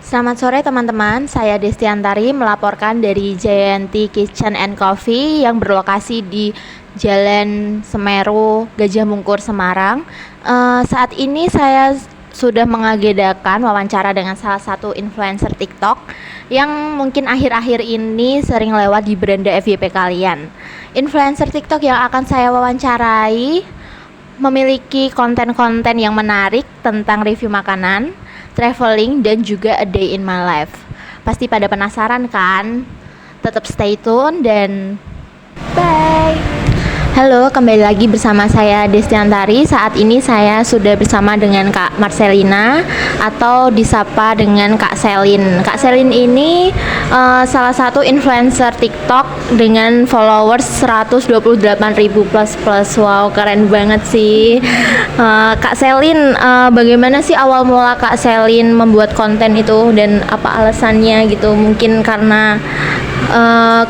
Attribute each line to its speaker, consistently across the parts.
Speaker 1: Selamat sore teman-teman, saya Destiantari melaporkan dari Jayanti Kitchen and Coffee yang berlokasi di Jalan Semeru, Gajah Mungkur, Semarang. Saat ini saya sudah mengagendakan wawancara dengan salah satu influencer TikTok yang mungkin akhir-akhir ini sering lewat di beranda FYP kalian. Influencer TikTok yang akan saya wawancarai memiliki konten-konten yang menarik tentang review makanan, traveling, dan juga a day in my life. Pasti pada penasaran kan? Tetap stay tune dan bye! Halo, kembali lagi bersama saya Destiantari. Saat ini saya sudah bersama dengan Kak Marcelina atau disapa dengan Kak Selin. Kak Selin ini salah satu influencer TikTok dengan followers 128.000 plus. Wow, keren banget sih. Kak Selin, bagaimana sih awal mula Kak Selin membuat konten itu dan apa alasannya gitu? Mungkin karena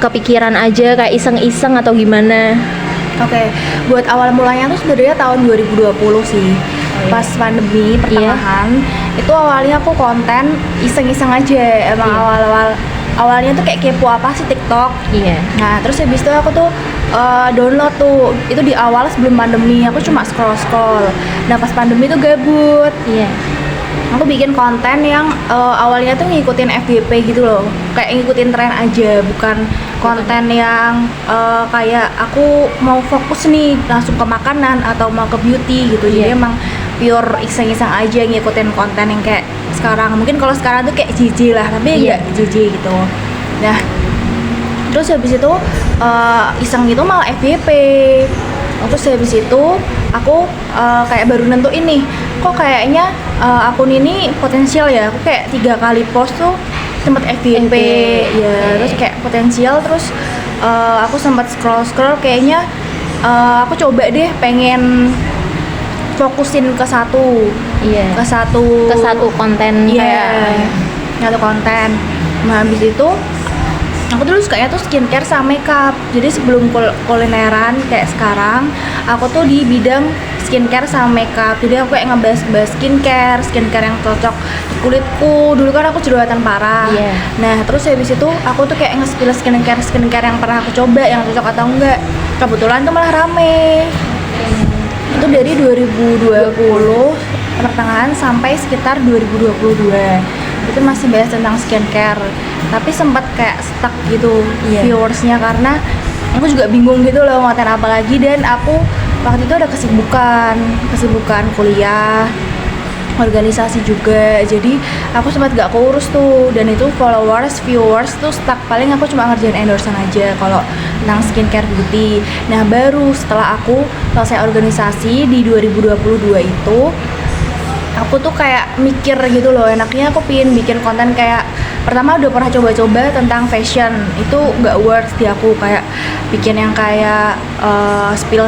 Speaker 1: kepikiran aja kayak iseng-iseng atau gimana?
Speaker 2: Oke, buat awal mulanya tuh sebenarnya tahun 2020 sih. Pas pandemi pertengahan, itu awalnya aku konten iseng-iseng aja. Emang awalnya tuh kayak kepo apa sih TikTok. Nah, terus habis itu aku tuh download tuh. Itu di awal sebelum pandemi, aku cuma scroll. Nah, pas pandemi tuh gabut. Aku bikin konten yang awalnya tuh ngikutin FYP gitu loh, kayak ngikutin tren aja, bukan konten yang kayak aku mau fokus nih langsung ke makanan atau mau ke beauty gitu. Jadi emang pure iseng-iseng aja ngikutin konten yang kayak sekarang. Mungkin kalau sekarang tuh kayak JJ lah, tapi enggak JJ gitu. Nah, terus habis itu iseng gitu malah FYP. Terus habis itu aku kayak baru nentuin nih, kok kayaknya akun ini potensial ya. Aku kayak 3 kali post tuh sempet FYP ya, terus kayak potensial. Terus aku sempat scroll kayaknya aku coba deh pengen fokusin ke satu konten kayak satu konten. Nah, habis itu aku dulu sukanya tuh skincare sama makeup. Jadi sebelum kulineran kayak sekarang, aku tuh di bidang skincare sama makeup. Jadi aku kayak ngebahas skincare yang cocok di kulitku. Dulu kan aku jerawatan parah. Nah, terus habis itu aku tuh kayak nge-spill skincare yang pernah aku coba yang cocok atau enggak. Kebetulan tuh malah rame. Itu dari 2020 pertengahan sampai sekitar 2022. Itu masih bahas tentang skincare, tapi sempat kayak stuck gitu viewersnya, karena aku juga bingung gitu loh konten apa lagi. Dan aku waktu itu ada kesibukan kuliah, organisasi juga, jadi aku sempat gak keurus tuh. Dan itu viewers tuh stuck, paling aku cuma ngerjain endorsean aja kalau tentang skincare beauty. Nah, baru setelah aku selesai organisasi di 2022 itu, aku tuh kayak mikir gitu loh, enaknya aku pengen bikin konten kayak, pertama udah pernah coba-coba tentang fashion, itu nggak worth di aku, kayak bikin yang kayak spill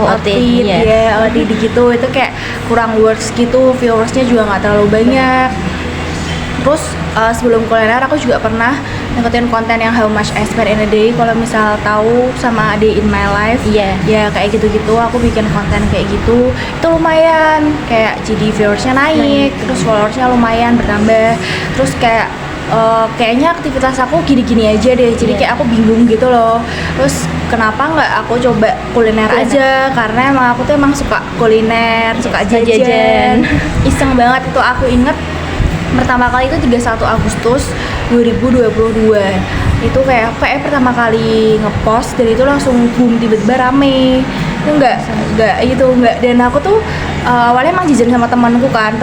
Speaker 2: outfit gitu, itu kayak kurang worth gitu, viewersnya juga nggak terlalu banyak. Terus sebelum kuliner aku juga pernah ngikutin konten yang how much I spend in a day, kalau misal tahu, sama day in my life. Ya kayak gitu-gitu, aku bikin konten kayak gitu. Itu lumayan, kayak jadi viewersnya naik, terus followersnya lumayan bertambah. Terus kayak kayaknya aktivitas aku gini-gini aja deh, jadi kayak aku bingung gitu loh. Terus kenapa nggak aku coba kuliner aja, karena emang aku tuh emang suka kuliner, suka jajan. Iseng banget itu, aku inget pertama kali itu 31 Agustus 2022. Itu kayak pertama kali ngepost, dan itu langsung boom, tiba-tiba rame. Itu enggak, dan aku tuh awalnya emang jajan sama temanku kan,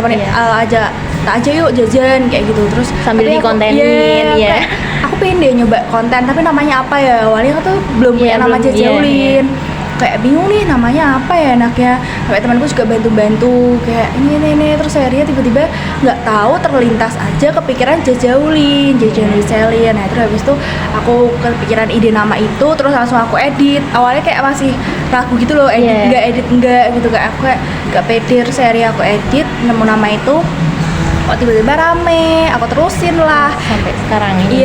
Speaker 2: aja yuk jajan kayak gitu. Terus
Speaker 1: sambil dikontenin
Speaker 2: aku pengen deh nyoba konten, tapi namanya apa ya. Awalnya aku tuh belum punya nama Jajaulin. Kayak bingung nih namanya apa ya enaknya. Sampai temanku juga bantu kayak ini. Terus akhirnya tiba-tiba nggak tahu terlintas aja kepikiran Jajaulin, Selin. Nah, terus habis itu aku kepikiran ide nama itu, terus langsung aku edit. Awalnya kayak masih ragu gitu loh, edit enggak gitu, kayak aku kayak nggak pede. Terus akhirnya aku edit, nemu nama itu, kok tiba-tiba rame, aku terusin lah
Speaker 1: sampai sekarang ini.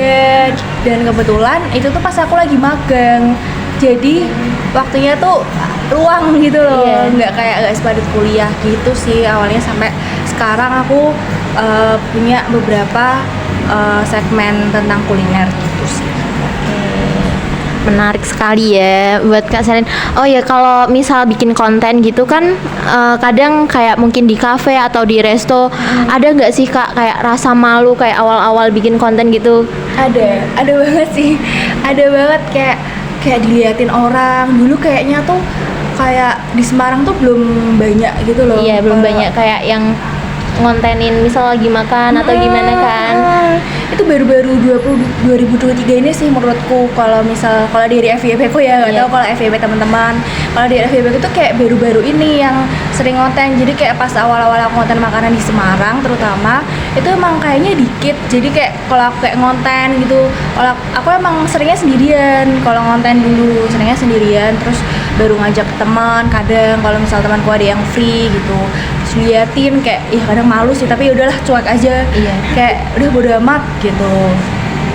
Speaker 2: Dan kebetulan itu tuh pas aku lagi magang, jadi waktunya tuh luang gitu loh, nggak sepadat kuliah gitu sih awalnya sampai sekarang aku punya beberapa segmen tentang kuliner gitu sih.
Speaker 1: Menarik sekali ya buat Kak Selin. Oh ya, kalau misal bikin konten gitu kan kadang kayak mungkin di kafe atau di resto ada nggak sih Kak kayak rasa malu kayak awal-awal bikin konten gitu?
Speaker 2: Ada banget sih, ada banget kayak diliatin orang. Dulu kayaknya tuh kayak di Semarang tuh belum banyak gitu loh.
Speaker 1: Iya, belum banyak kayak yang ngontenin misal lagi makan atau gimana kan.
Speaker 2: Itu baru-baru 2023 ini sih menurutku. Kalau dari FYP ku ya, nggak
Speaker 1: Iya.
Speaker 2: tahu kalau FYP teman-teman. Kalau di FYP ku tuh kayak baru-baru ini yang sering ngonten. Jadi kayak pas awal-awal aku ngonten makanan di Semarang terutama, itu emang kayaknya dikit. Jadi kayak kalau aku kayak ngonten gitu, kalau aku emang seringnya sendirian. Kalau ngonten dulu seringnya sendirian, terus baru ngajak teman. Kadang kalau misal temanku ada yang free gitu, terus liatin kayak kadang malu sih, tapi udahlah cuek aja.
Speaker 1: Iya.
Speaker 2: Kayak udah bodo amat gitu.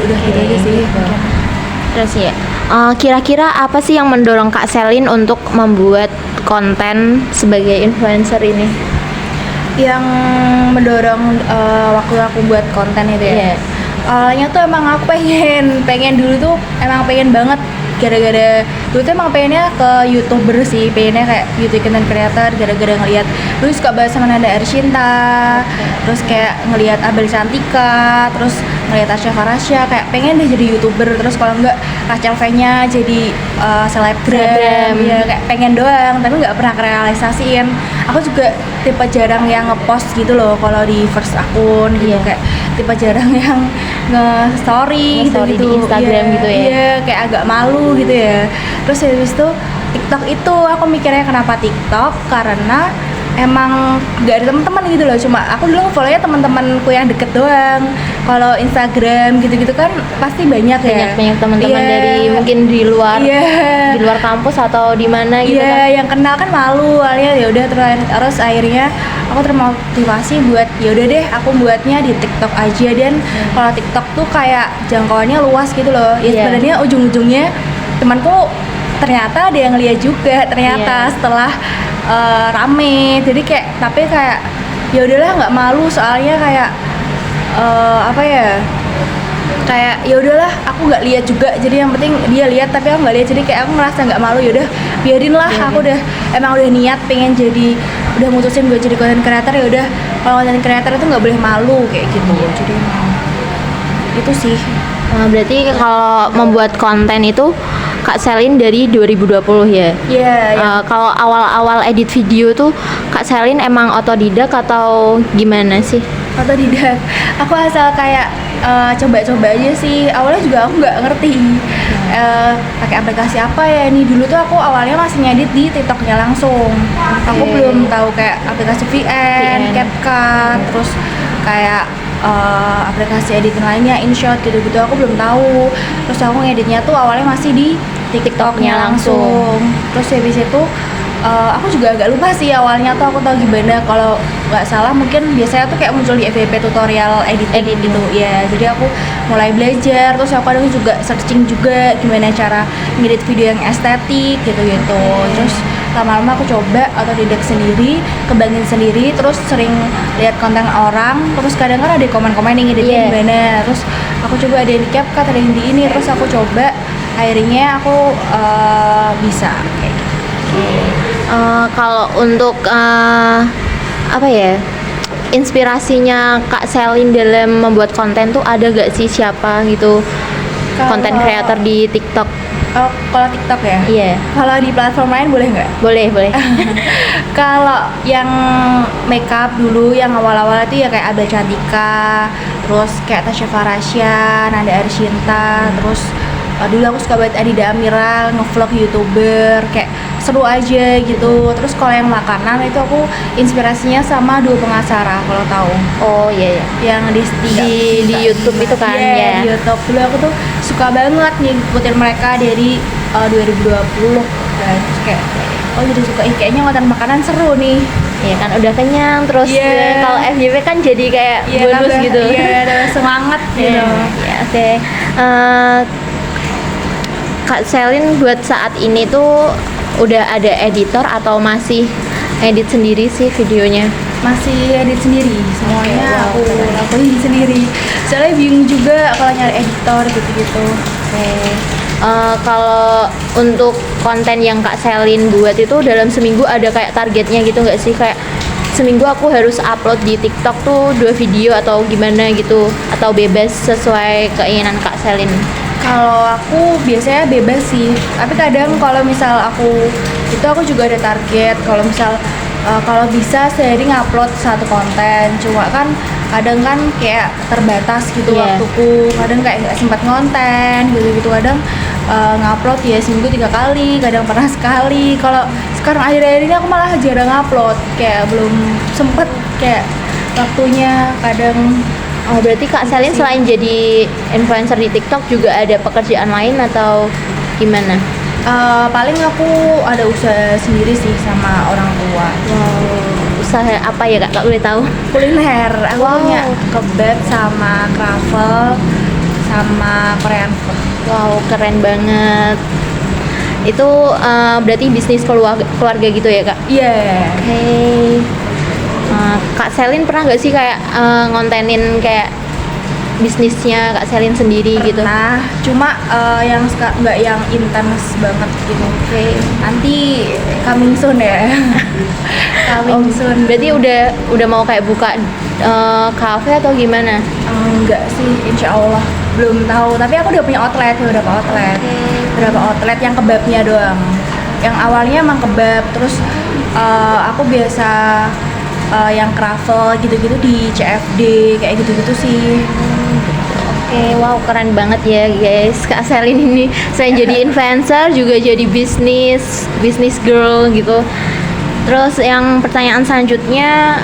Speaker 2: Udah gitu aja sih.
Speaker 1: Gitu. Terus ya, kira-kira apa sih yang mendorong Kak Selin untuk membuat konten sebagai influencer ini?
Speaker 2: Yang mendorong waktu aku buat konten itu ya.
Speaker 1: Iya.
Speaker 2: Awalnya tuh emang aku pengen dulu tuh emang pengen banget, gara-gara dulu tuh emang pengennya ke YouTuber sih, pengennya kayak YouTube content creator gara-gara ngelihat dulu suka bahas sama Nanda Arshinta, terus kayak ngelihat Abel Cantika, terus ngelihat Asya Farasya, kayak pengen deh jadi YouTuber. Terus kalau enggak Rachel V-nya jadi selebgram, ya kayak pengen doang tapi nggak pernah realisasiin. Aku juga tipe jarang yang ngepost gitu loh kalau di first akun gitu.
Speaker 1: Iya.
Speaker 2: Kayak tipe jarang yang nge-story
Speaker 1: Nge-story
Speaker 2: gitu
Speaker 1: di Instagram gitu ya.
Speaker 2: Iya, kayak agak malu gitu ya. Terus habis itu TikTok itu aku mikirnya kenapa TikTok, karena emang gak ada teman-teman gitu loh, cuma aku dulu nge-follow-nya teman-temanku yang deket doang. Kalau Instagram gitu-gitu kan pasti banyak ya.
Speaker 1: Banyak teman-teman
Speaker 2: Iya.
Speaker 1: dari mungkin di luar
Speaker 2: Iya.
Speaker 1: di luar kampus atau di mana gitu
Speaker 2: Iya,
Speaker 1: kan.
Speaker 2: yang kenal kan malu awalnya. Ya udah, terus akhirnya aku termotivasi buat ya udah deh aku buatnya di TikTok aja. Dan kalau TikTok tuh kayak jangkauannya luas gitu loh. Ya
Speaker 1: Iya.
Speaker 2: sebenarnya ujung-ujungnya temanku ternyata ada yang lihat juga ternyata
Speaker 1: Iya.
Speaker 2: setelah rame. Jadi kayak ya udahlah, nggak malu soalnya kayak apa ya, kayak ya udahlah aku nggak lihat juga, jadi yang penting dia lihat tapi aku nggak lihat, jadi kayak aku merasa nggak malu. Ya udah biarin lah, aku emang udah niat pengen jadi, udah mutusin buat jadi content creator. Ya udah, kalau content creator itu nggak boleh malu kayak gitu. Jadi emang itu sih.
Speaker 1: Berarti kalau membuat konten itu Kak Selin dari 2020 ya?
Speaker 2: Iya.
Speaker 1: Kalau awal-awal edit video tuh Kak Selin emang otodidak atau gimana sih?
Speaker 2: Otodidak. Aku asal kayak coba-coba aja sih. Awalnya juga aku nggak ngerti pakai aplikasi apa ya ini. Dulu tuh aku awalnya masih ngedit di TikToknya langsung. Aku belum tahu kayak aplikasi VN, CapCut, terus kayak aplikasi editing lainnya, InShot gitu-gitu aku belum tahu. Terus aku ngeditnya tuh awalnya masih di TikToknya langsung. Terus habis itu aku juga agak lupa sih awalnya tuh aku tahu gimana. Kalau nggak salah mungkin biasanya tuh kayak muncul di FYP tutorial editing gitu ya. Jadi aku mulai belajar, terus aku kadang juga searching juga gimana cara ngedit video yang estetik gitu-gitu. Terus lama-lama aku coba otodidak sendiri, kembangin sendiri, terus sering lihat konten orang, terus kadang kan ada komen-komen yang ngeditnya gimana. Terus aku coba ada yang di CapCut, ada yang di ini, terus aku coba, akhirnya aku bisa kayak gitu.
Speaker 1: Kalau untuk apa ya, inspirasinya Kak Selin dalam membuat konten tuh ada gak sih siapa gitu konten creator di TikTok?
Speaker 2: Kalau TikTok ya?
Speaker 1: Iya.
Speaker 2: Kalau di platform lain boleh nggak?
Speaker 1: Boleh.
Speaker 2: Kalau yang makeup dulu yang awal-awal itu ya kayak Abel Cantika, terus kayak Tasya Farasya, Nanda Arshinta, terus dulu aku suka banget Adida Amiral, ngevlog YouTuber, kayak seru aja gitu. Terus kalau yang makanan itu aku inspirasinya sama Dua Pengacara, kalau tahu.
Speaker 1: Oh iya.
Speaker 2: Yang
Speaker 1: Di YouTube itu kan ya.
Speaker 2: Di YouTube dulu aku tuh suka banget ngikutin mereka dari 2020 dan terus kayak jadi suka kayaknya konten makanan seru nih.
Speaker 1: Iya kan, udah kenyang terus kalau FYP kan jadi kayak bonus gitu.
Speaker 2: Iya, ada semangat gitu.
Speaker 1: Iya, oke. Kak Selin buat saat ini tuh udah ada editor atau masih edit sendiri sih videonya?
Speaker 2: masih edit sendiri semuanya.
Speaker 1: Wow,
Speaker 2: Aku
Speaker 1: keren.
Speaker 2: lakuin sendiri, soalnya bingung juga kalau nyari editor gitu-gitu.
Speaker 1: Oke. Kalau untuk konten yang Kak Selin buat itu dalam seminggu ada kayak targetnya gitu nggak sih? Kayak seminggu aku harus upload di TikTok tuh 2 video atau gimana gitu? Atau bebas sesuai keinginan Kak Selin?
Speaker 2: Kalau aku biasanya bebas sih, tapi kadang kalau misal aku juga ada target. Kalau misal kalau bisa sehari ngupload 1 konten, cuma kan kadang kan kayak terbatas gitu
Speaker 1: Iya.
Speaker 2: waktuku. Kadang kayak nggak sempat ngonten gitu-gitu. Kadang ngupload ya seminggu 3 kali, kadang pernah sekali. Kalau sekarang akhir-akhir ini aku malah jarang ngupload, kayak belum sempet kayak waktunya. Kadang
Speaker 1: Oh, berarti Kak Selin selain jadi influencer di TikTok juga ada pekerjaan lain atau gimana?
Speaker 2: paling aku ada usaha sendiri sih sama orang tua.
Speaker 1: Wow, usaha apa ya Kak? Kak boleh tahu?
Speaker 2: Kuliner, aku
Speaker 1: Wow.
Speaker 2: punya kebab sama travel sama Korean food.
Speaker 1: Wow, keren banget. Itu berarti bisnis keluarga gitu ya Kak?
Speaker 2: Iya.
Speaker 1: Oke. Kak Selin pernah nggak sih kayak ngontenin kayak bisnisnya Kak Selin sendiri gitu?
Speaker 2: Nah, cuma yang nggak yang intens banget gitu.
Speaker 1: Oke.
Speaker 2: Nanti coming soon ya. Coming soon.
Speaker 1: Berarti udah mau kayak buka cafe atau gimana?
Speaker 2: Enggak sih, insya Allah belum tahu. Tapi aku udah punya beberapa outlet, beberapa outlet yang kebabnya doang. Yang awalnya emang kebab, terus aku biasa yang travel gitu-gitu di CFD kayak gitu-gitu sih.
Speaker 1: Oke, wow keren banget ya guys. Kak Selin ini selain jadi influencer juga jadi bisnis girl gitu. Terus yang pertanyaan selanjutnya,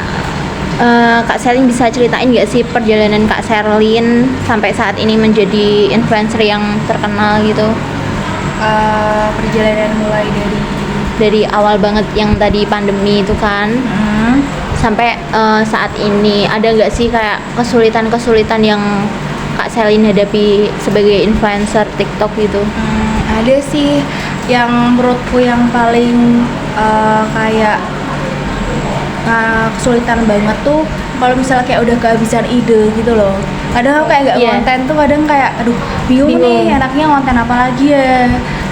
Speaker 1: Kak Selin bisa ceritain nggak sih perjalanan Kak Selin sampai saat ini menjadi influencer yang terkenal gitu?
Speaker 2: Perjalanan mulai
Speaker 1: Dari awal banget yang tadi pandemi itu kan, sampai saat ini ada nggak sih kayak kesulitan-kesulitan yang Kak Selin hadapi sebagai influencer TikTok gitu?
Speaker 2: ada sih yang menurutku yang paling kayak kesulitan banget tuh kalau misalnya kayak udah kehabisan ide gitu loh. Kadang aku kayak nggak
Speaker 1: Iya.
Speaker 2: konten tuh, kadang kayak aduh bingung
Speaker 1: Bingung.
Speaker 2: nih enaknya konten apa lagi ya,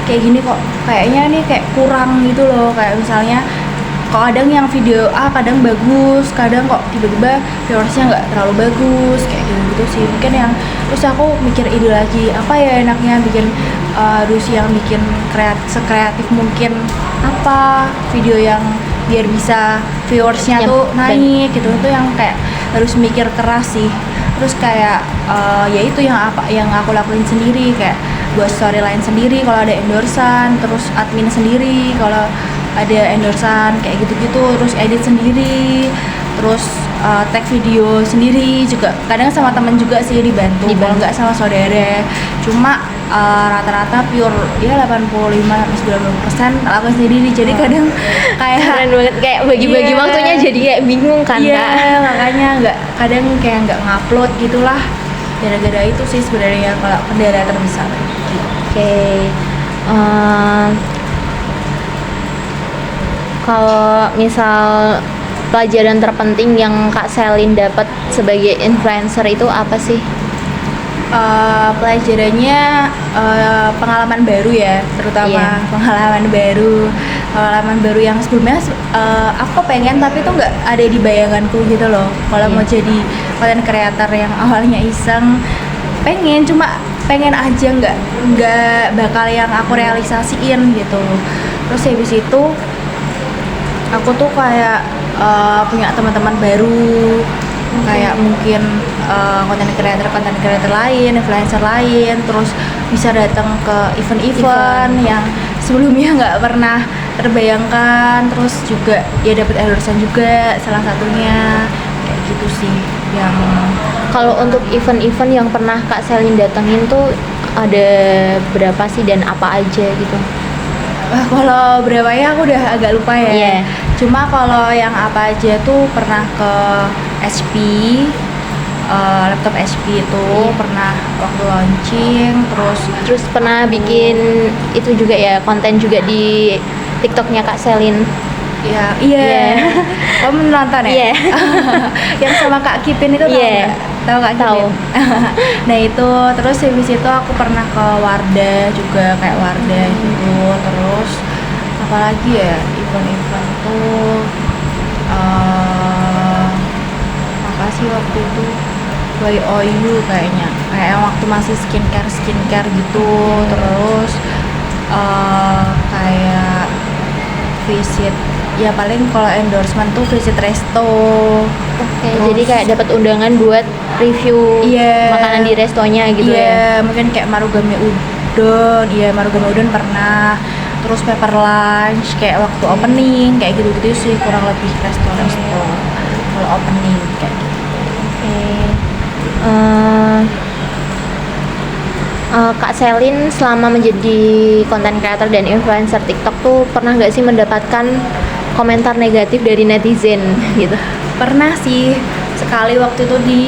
Speaker 2: kayak gini kok kayaknya nih kayak kurang gitu loh. Kayak misalnya kok kadang yang video kadang bagus, kadang kok tiba-tiba viewersnya nggak terlalu bagus kayak gitu sih. Mungkin yang terus aku mikir ide lagi apa ya enaknya bikin, terus yang bikin sekreatif mungkin apa video yang biar bisa viewersnya
Speaker 1: Yang
Speaker 2: tuh naik gitu. Itu yang kayak harus mikir keras sih. Terus kayak ya itu yang aku lakuin sendiri, kayak buat storyline sendiri kalau ada endorsan, terus admin sendiri kalau ada endorsan kayak gitu-gitu, terus edit sendiri, terus tag video sendiri juga. Kadang sama temen juga sih dibantu. Kalau nggak sama saudara. Cuma rata-rata pure ya 85-90% lakukan sendiri. Jadi kadang kayak
Speaker 1: Keren banget, kayak bagi-bagi
Speaker 2: Iya.
Speaker 1: waktunya jadi kayak bingung kan
Speaker 2: iya,
Speaker 1: Kak?
Speaker 2: makanya kadang kayak nggak ngupload gitulah. Gara-gara itu sih sebenarnya kalau kendala terbesar.
Speaker 1: Oke. Kalau misal pelajaran terpenting yang Kak Selin dapat sebagai influencer itu apa sih?
Speaker 2: Pelajarannya pengalaman baru ya, terutama
Speaker 1: Iya.
Speaker 2: pengalaman baru yang sebelumnya aku pengen tapi tuh nggak ada di bayanganku gitu loh. Kalau
Speaker 1: Iya.
Speaker 2: mau jadi content creator yang awalnya iseng, pengen aja, nggak bakal yang aku realisasiin gitu. Terus habis itu aku tuh kayak punya teman-teman baru, kayak mungkin konten creator lain, influencer lain, terus bisa datang ke event-event yang sebelumnya nggak pernah terbayangkan. Terus juga ya dapat endorsan juga salah satunya kayak gitu sih yang
Speaker 1: Kalau untuk event-event yang pernah Kak Selin datengin tuh ada berapa sih dan apa aja gitu?
Speaker 2: kalau berapa ya aku udah agak lupa ya.
Speaker 1: Iya.
Speaker 2: Cuma kalau yang apa aja tuh pernah ke HP, laptop HP itu pernah waktu launching,
Speaker 1: Terus pernah bikin itu juga ya, konten juga di TikToknya Kak Selin?
Speaker 2: Ya, iya. Kamu nonton ya?
Speaker 1: Iya.
Speaker 2: Yang sama Kak Kipin itu tahu
Speaker 1: Iya.
Speaker 2: nggak? Tahu Kak
Speaker 1: Tahu.
Speaker 2: Kipin? Nah itu, terus habis itu aku pernah ke Wardah juga, kayak Wardah gitu. Terus apalagi ya, event-event tuh apa sih waktu itu, YOU kayaknya, kayak waktu masih skincare gitu. Terus kayak visit, ya paling kalau endorsement tuh visit resto.
Speaker 1: Oke,
Speaker 2: Terus-
Speaker 1: jadi kayak dapat undangan buat review
Speaker 2: Iya.
Speaker 1: makanan di restonya gitu ya.
Speaker 2: Iya, mungkin kayak Marugame Udon, iya Marugame Udon pernah. Terus Pepper Lunch kayak waktu opening kayak gitu-gitu sih, kurang lebih resto-resto kalau opening kayak gitu.
Speaker 1: Oke. Kak Selin selama menjadi content creator dan influencer TikTok tuh pernah nggak sih mendapatkan komentar negatif dari netizen gitu?
Speaker 2: Pernah sih sekali waktu itu di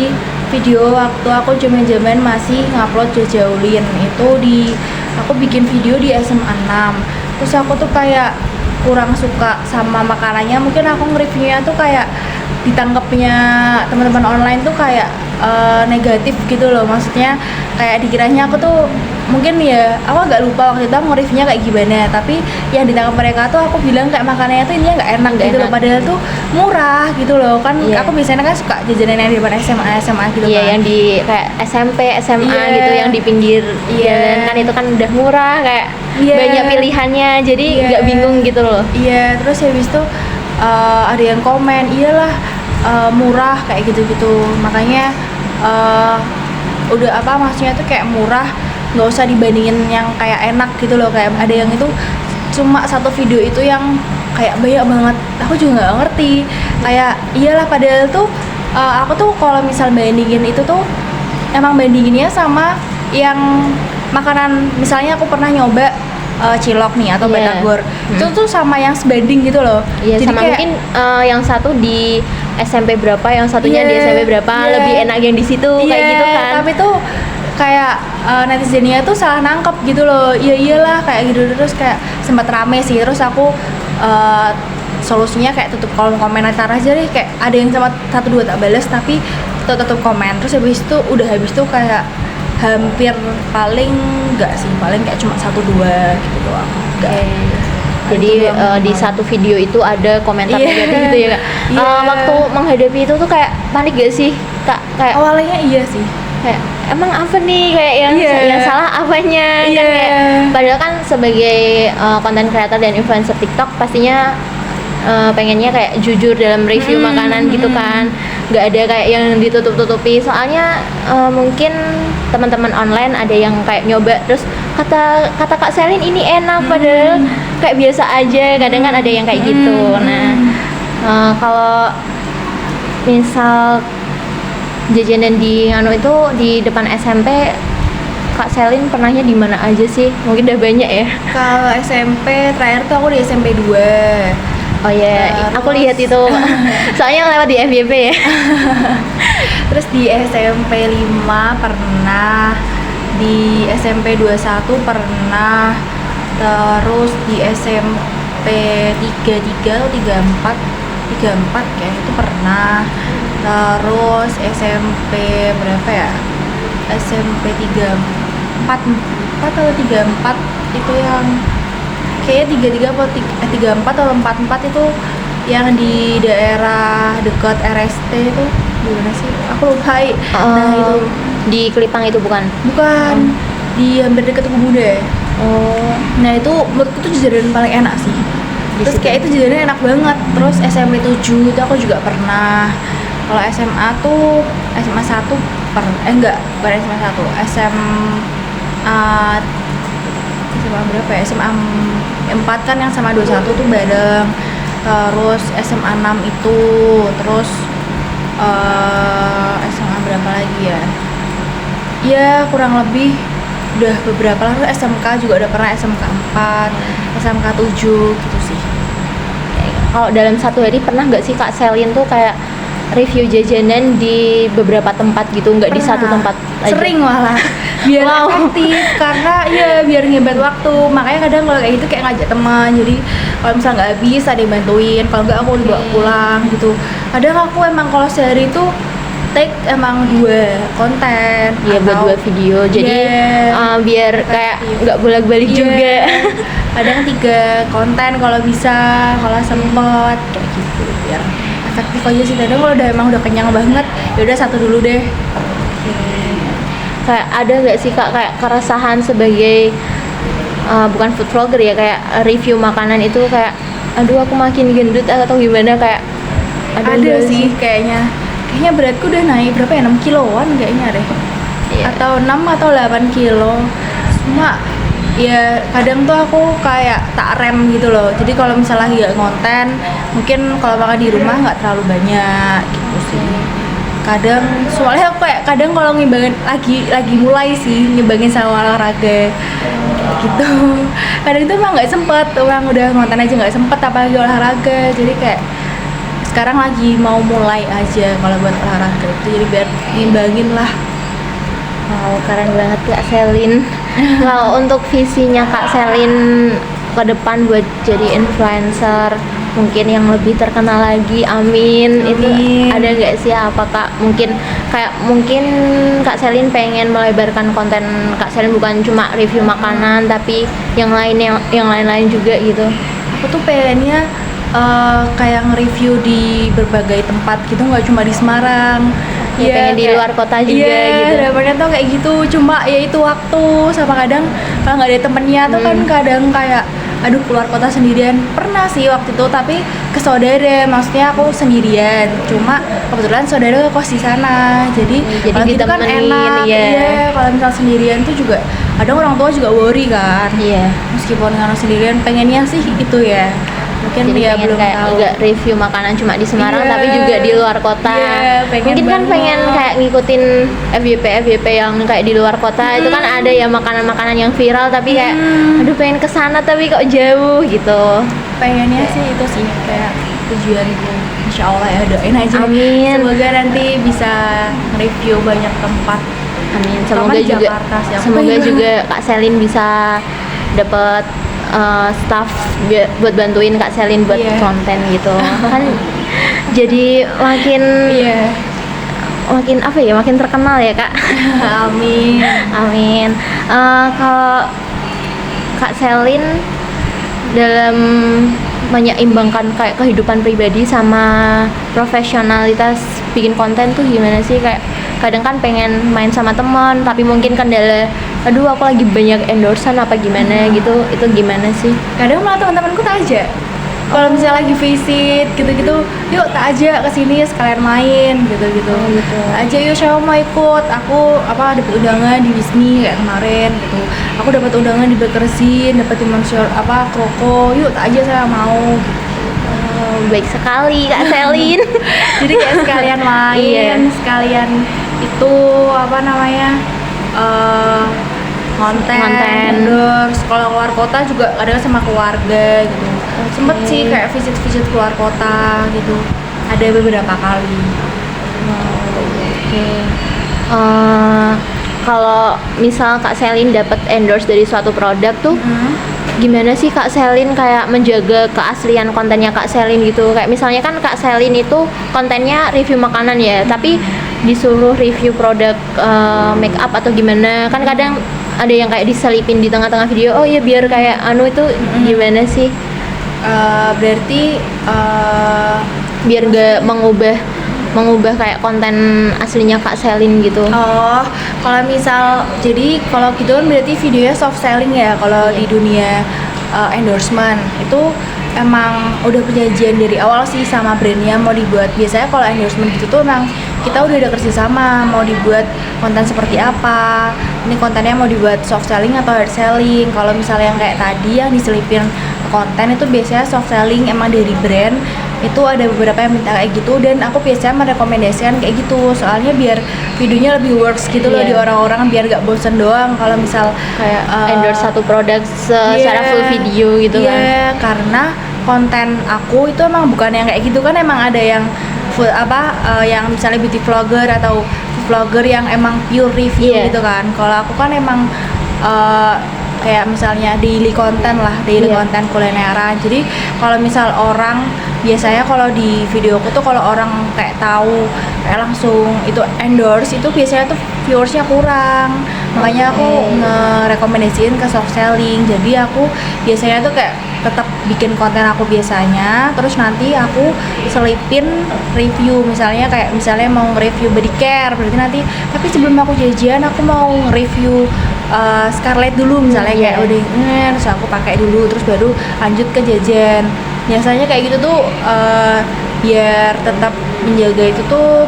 Speaker 2: video waktu aku zaman masih ngupload Jajaulin itu, aku bikin video di SMA 6. Terus aku tuh kayak kurang suka sama makanannya, mungkin aku nge-reviewnya tuh kayak ditangkapnya teman-teman online tuh kayak negatif gitu loh, maksudnya kayak dikiranya aku tuh mungkin ya, aku agak lupa waktu itu nge-reviewnya kayak gimana, tapi yang ditangkap mereka tuh aku bilang kayak makanannya tuh ininya nggak enak
Speaker 1: Nggak
Speaker 2: gitu loh,
Speaker 1: enak.
Speaker 2: padahal tuh murah gitu loh kan.
Speaker 1: Iya.
Speaker 2: Aku biasanya kan suka jajanan yang di depan SMA gitu
Speaker 1: Iya,
Speaker 2: kan.
Speaker 1: yang di kayak SMP, SMA
Speaker 2: Iya.
Speaker 1: gitu, yang di pinggir
Speaker 2: Iya.
Speaker 1: jalan kan itu kan udah murah, kayak
Speaker 2: Iya.
Speaker 1: banyak pilihannya, jadi
Speaker 2: Iya.
Speaker 1: nggak bingung gitu loh.
Speaker 2: Iya, terus habis itu ada yang komen, iyalah murah kayak gitu-gitu. Makanya udah apa maksudnya tuh kayak murah, nggak usah dibandingin yang kayak enak gitu loh. Kayak ada yang itu cuma satu video itu yang kayak banyak banget. Aku juga nggak ngerti. Kayak iyalah padahal tuh aku tuh kalau misal bandingin itu tuh emang bandinginnya sama yang makanan, misalnya aku pernah nyoba cilok nih atau
Speaker 1: Iya.
Speaker 2: batagor, itu tuh sama yang sebanding gitu loh.
Speaker 1: Iya,
Speaker 2: Jadi
Speaker 1: sama
Speaker 2: kayak-
Speaker 1: mungkin yang satu di SMP berapa, yang satunya di
Speaker 2: Iya,
Speaker 1: SMP berapa,
Speaker 2: iya.
Speaker 1: lebih enak yang di situ kayak
Speaker 2: Iya,
Speaker 1: gitu kan.
Speaker 2: tapi tuh kayak netizennya tuh salah nangkep gitu loh. Iya iyalah kayak gitu, terus kayak sempat rame sih. Terus aku solusinya kayak tutup kolom komentar aja deh, kayak ada yang sama 1-2 tak balas tapi tutup komen. Terus habis itu udah habis tuh kayak hampir paling enggak sih, paling kayak cuma 1-2 gitu doang. Enggak.
Speaker 1: Jadi
Speaker 2: Itu doang.
Speaker 1: di satu video itu ada komentar
Speaker 2: Iya.
Speaker 1: negatif gitu ya Kak.
Speaker 2: Iya.
Speaker 1: Waktu menghadapi itu tuh kayak panik gak sih Kak? Kayak
Speaker 2: Awalnya iya sih.
Speaker 1: kayak emang apa nih, kayak yang
Speaker 2: Iya.
Speaker 1: yang salah apanya kan,
Speaker 2: Iya.
Speaker 1: kayak padahal kan sebagai content creator dan influencer TikTok pastinya pengennya kayak jujur dalam review makanan gitu kan, nggak ada kayak yang ditutup-tutupi. Soalnya mungkin teman-teman online ada yang kayak nyoba terus kata Kak Selin ini enak padahal kayak biasa aja, kadang kan ada yang kayak gitu. Nah kalau misal jajanan di itu di depan SMP, Kak Selin pernahnya di mana aja sih? Mungkin udah banyak ya.
Speaker 2: Kalau SMP terakhir tuh aku di SMP 2.
Speaker 1: Oh ya,
Speaker 2: Terus-
Speaker 1: aku lihat itu. Soalnya lewat di FYP ya.
Speaker 2: Terus di SMP 5 pernah, di SMP 21 pernah, terus di SMP 33 atau 34 kayak itu pernah. Terus SMP berapa ya? SMP 34 atau 34 itu yang kayaknya 34 atau 44 itu yang di daerah dekat RST itu gimana sih? Aku lupa. Nah itu
Speaker 1: di Kelipang itu bukan?
Speaker 2: bukan, di hampir dekat Tugu Muda.
Speaker 1: Oh,
Speaker 2: Nah itu menurutku tuh jajanan paling enak sih.
Speaker 1: Di
Speaker 2: Terus
Speaker 1: situ.
Speaker 2: kayak itu jajanannya enak banget. Terus SMP 7 itu aku juga pernah. Kalau SMA tuh SMA 1 enggak, bukan SMA 1. SMA berapa ya? SMA 4 kan yang sama 21 tuh bareng. Terus SMA 6 itu, terus SMA berapa lagi ya? Ya kurang lebih udah beberapa lah. Terus SMK juga udah pernah, SMK 4, SMK 7 gitu sih.
Speaker 1: kalau dalam satu hari pernah nggak sih Kak Selin tuh kayak review jajanan di beberapa tempat gitu, nggak di satu tempat aja?
Speaker 2: Sering malah biar efektif, karena ya biar ngebat waktu. Makanya kadang kalau kayak gitu kayak ngajak teman, jadi kalau misalnya nggak habis ada yang bantuin, kalau nggak aku dibawa pulang gitu. Kadang aku emang kalau sehari itu take emang 2 konten,
Speaker 1: Iya, buat 2 video, jadi biar kayak nggak bolak-balik juga.
Speaker 2: Kadang 3 konten kalau bisa, kalau sempet kayak gitu, biar efektif aja sih. Kadang kalau emang udah kenyang banget, ya udah 1 dulu deh.
Speaker 1: Kayak ada nggak sih Kak kayak keresahan sebagai bukan food vlogger ya, kayak review makanan itu kayak aduh aku makin gendut atau gimana, kayak
Speaker 2: Ada sih kayaknya beratku udah naik berapa ya, 6 kiloan kayaknya deh.
Speaker 1: Iya.
Speaker 2: Atau 6 atau 8 kilo. Cuma ya kadang tuh aku kayak tak rem gitu loh. Jadi kalau misalnya lagi gak ngonten, mungkin kalau makan di rumah nggak terlalu banyak gitu sih. Kadang soalnya aku kayak kadang kalau ngimbangin lagi mulai sih ngimbangin sama olahraga gitu. Kadang itu emang nggak sempet, orang udah ngonten aja nggak sempet apalagi olahraga. Jadi kayak sekarang lagi mau mulai aja kalau buat olahraga itu, jadi biar ngimbangin lah.
Speaker 1: Wow, keren banget Kak Selin. Kalau untuk visinya Kak Selin ke depan buat jadi influencer mungkin yang lebih terkenal lagi, amin. Itu ada nggak sih, apa Kak mungkin Kak Selin pengen melebarkan konten Kak Selin, bukan cuma review makanan tapi yang lain-lain juga gitu?
Speaker 2: Aku tuh pengennya kayak nge-review di berbagai tempat gitu, nggak cuma di Semarang.
Speaker 1: Ya, pengen di luar kota juga gitu.
Speaker 2: Harapannya tuh kayak gitu, cuma ya itu waktu sama kadang kalau nggak ada temennya tuh kan kadang kayak aduh keluar kota sendirian. Pernah sih waktu itu, tapi ke saudara, maksudnya aku sendirian, cuma kebetulan saudara kos di sana, jadi kalau gitu kan enak. Iya, kalau misal sendirian tuh juga kadang orang tua juga worry kan.
Speaker 1: Iya,
Speaker 2: Meskipun kalau sendirian pengennya sih itu ya, mungkin
Speaker 1: jadi
Speaker 2: dia
Speaker 1: pengen
Speaker 2: belum
Speaker 1: kayak
Speaker 2: tahu.
Speaker 1: nggak review makanan cuma di Semarang tapi juga di luar kota. Mungkin kan
Speaker 2: banget.
Speaker 1: pengen kayak ngikutin FYP yang kayak di luar kota. Itu kan ada ya makanan-makanan yang viral tapi kayak aduh pengen kesana tapi kok jauh gitu.
Speaker 2: Pengennya sih itu sih kayak tujuanku. Insya Allah ya, doain aja.
Speaker 1: Amin.
Speaker 2: Semoga nanti bisa review banyak tempat.
Speaker 1: Amin.
Speaker 2: Terutama di Jakarta sih aku
Speaker 1: Semoga
Speaker 2: pengen.
Speaker 1: juga Kak Selin bisa dapat staff buat bantuin Kak Selin buat konten gitu. Kan jadi makin apa ya, makin terkenal ya Kak.
Speaker 2: Amin.
Speaker 1: Amin. Kalau Kak Selin dalam menyeimbangkan kayak kehidupan pribadi sama profesionalitas bikin konten tuh gimana sih? Kayak kadang kan pengen main sama teman tapi mungkin kendala aduh aku lagi banyak endorsean apa gimana gitu, itu gimana sih?
Speaker 2: Kadang malah teman-temanku tak ajak. Kalau misalnya lagi visit gitu-gitu, yuk tak ajak ke sini sekalian main gitu-gitu. Tak ajak yuk, siapa mau ikut? Aku dapat undangan di Wismi kayak kemarin gitu. Aku dapat undangan di Bekersin, dapat Dimension Kroko. Yuk tak ajak, saya mau.
Speaker 1: Baik sekali Kak Selin.
Speaker 2: Jadi kayak sekalian main, sekalian itu konten. Terus kalau keluar kota juga kadang sama keluarga gitu. Sempet sih kayak visit keluar kota gitu. Ada beberapa kali.
Speaker 1: Kalau misal Kak Selin dapat endorse dari suatu produk tuh, gimana sih Kak Selin kayak menjaga keaslian kontennya Kak Selin gitu? Kayak misalnya kan Kak Selin itu kontennya review makanan ya, tapi disuruh review produk make up atau gimana? Kan kadang ada yang kayak diselipin di tengah-tengah video. Oh iya, biar kayak itu gimana sih?
Speaker 2: Berarti
Speaker 1: biar nggak mengubah kayak konten aslinya Kak Selin gitu.
Speaker 2: Oh, kalau misal jadi kalau gitu kan berarti videonya soft selling ya. Kalau di dunia endorsement itu emang udah perjanjian dari awal sih sama brandnya mau dibuat. Biasanya kalau endorsement gitu tuh emang kita udah ada kerjasama mau dibuat konten seperti apa. Ini kontennya mau dibuat soft selling atau hard selling. Kalau misalnya yang kayak tadi yang diselipin konten itu biasanya soft selling emang dari brand. Itu ada beberapa yang minta kayak gitu dan aku biasanya merekomendasikan kayak gitu, soalnya biar videonya lebih works gitu loh di orang-orang, biar gak bosen doang kalau misal
Speaker 1: kayak endorse satu produk secara full video gitu kan.
Speaker 2: Iya, karena konten aku itu emang bukan yang kayak gitu kan, emang ada yang food yang misalnya beauty vlogger atau food vlogger yang emang pure review
Speaker 1: Iya.
Speaker 2: gitu kan. Kalau aku kan emang kayak misalnya daily
Speaker 1: Iya.
Speaker 2: konten kulineran. Jadi kalau misal orang biasanya kalau di videoku tuh kalau orang kayak tahu kayak langsung itu endorse itu biasanya tuh viewersnya kurang, makanya aku ngerekomendasiin ke soft selling. Jadi aku biasanya tuh kayak tetap bikin konten aku biasanya, terus nanti aku selipin review, misalnya mau nge-review body care, berarti nanti tapi sebelum aku jajan aku mau nge-review Scarlett dulu misalnya, kayak udah terus aku pakai dulu terus baru lanjut ke jajan. Biasanya kayak gitu tuh biar tetap menjaga itu tuh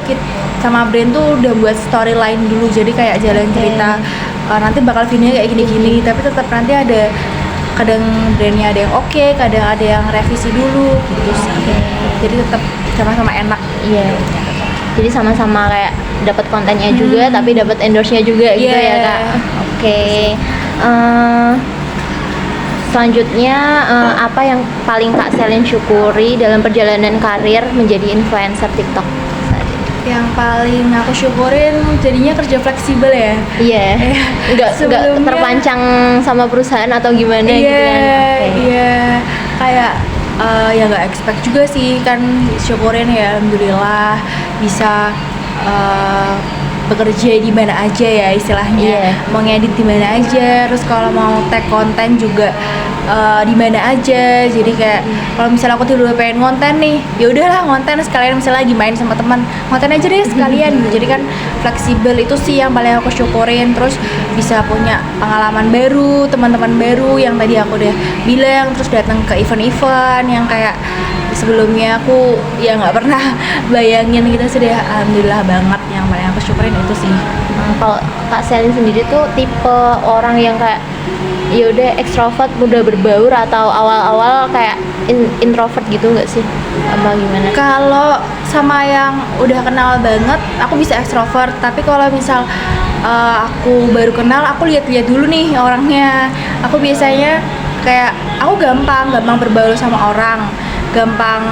Speaker 2: sama brand tuh udah buat storyline dulu, jadi kayak jalan cerita nanti bakal videonya kayak gini-gini, tapi tetap nanti ada kadang brandnya ada yang oke, kadang ada yang revisi dulu gitu sih. Jadi tetap sama-sama enak.
Speaker 1: Iya. Jadi sama-sama kayak dapat kontennya juga tapi dapat endorse-nya juga gitu ya, Kak. Oke. Selanjutnya apa yang paling Kak Selin syukuri dalam perjalanan karir menjadi influencer TikTok saat ini?
Speaker 2: Yang paling aku syukurin jadinya kerja fleksibel ya.
Speaker 1: Iya. Enggak terpancang sama perusahaan atau gimana gitu kan.
Speaker 2: Iya. Kayak ya nggak expect juga sih, kan syukurin ya alhamdulillah bisa bekerja di mana aja ya istilahnya. Mau ngedit di mana aja, terus kalau mau tag konten juga di mana aja. Jadi kayak kalau misalnya aku tiba-tiba pengen ngonten nih, ya udahlah ngonten sekalian, misalnya lagi main sama teman, ngonten aja deh sekalian gitu. Jadi kan fleksibel itu sih yang paling aku syukurin. Terus bisa punya pengalaman baru, teman-teman baru yang tadi aku udah bilang, terus datang ke event-event yang kayak sebelumnya aku ya nggak pernah bayangin gitu. Sudah alhamdulillah banget, yang paling aku syukurin itu sih.
Speaker 1: Kalau Kak Selin sendiri tuh tipe orang yang kayak ya udah ekstrovert mudah berbaur atau awal-awal kayak introvert gitu nggak sih, apa gimana?
Speaker 2: Kalau sama yang udah kenal banget aku bisa ekstrovert, tapi kalau misal aku baru kenal, aku lihat-lihat dulu nih orangnya. Aku biasanya kayak aku gampang berbaur sama orang, gampang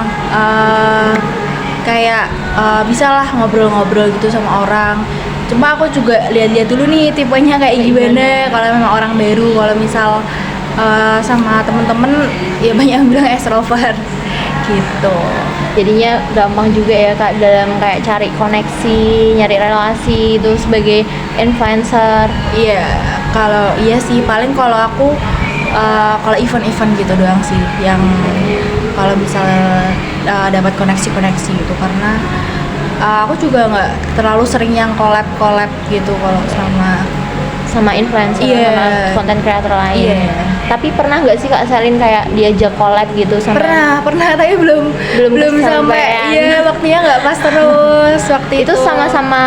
Speaker 2: kayak bisalah ngobrol-ngobrol gitu sama orang. Cuma aku juga lihat-lihat dulu nih tipenya kayak gimana kalau memang orang baru. Kalau misal sama temen-temen ya banyak yang bilang extrovert gitu.
Speaker 1: Jadinya gampang juga ya Kak dalam kayak cari koneksi, nyari relasi itu sebagai influencer.
Speaker 2: Iya, kalau iya sih paling kalau aku kalau event-event gitu doang sih yang kalau misalnya dapat koneksi-koneksi gitu, karena aku juga nggak terlalu sering yang collab gitu kalau
Speaker 1: sama influencer, sama konten kreator lain. Tapi pernah nggak sih Kak Selin kayak diajak collab gitu sama?
Speaker 2: Pernah tapi belum sampai. Iya, waktunya nggak pas terus waktu itu.
Speaker 1: Sama-sama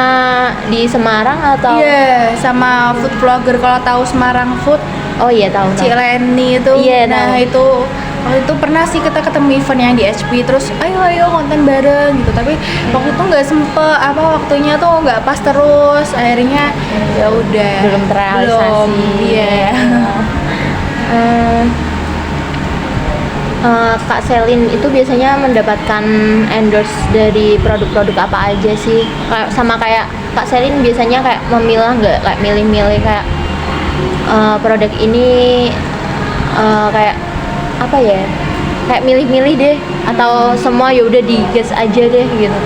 Speaker 1: di Semarang atau?
Speaker 2: Iya, sama food vlogger, kalau tahu Semarang Food.
Speaker 1: Oh iya tahu.
Speaker 2: Cileni itu.
Speaker 1: Iya,
Speaker 2: nah
Speaker 1: tahu.
Speaker 2: waktu itu pernah sih kita ketemu event yang di HP, terus ayo konten bareng gitu, tapi waktu itu nggak sempet, waktunya tuh nggak pas terus, akhirnya ya udah
Speaker 1: belum terrealisasi.
Speaker 2: Iya.
Speaker 1: Kak Selin itu biasanya mendapatkan endorse dari produk-produk apa aja sih? Sama kayak Kak Selin biasanya kayak memilah nggak, kayak milih-milih kayak produk ini kayak apa ya, kayak milih-milih deh, atau semua ya udah digas aja deh gitu?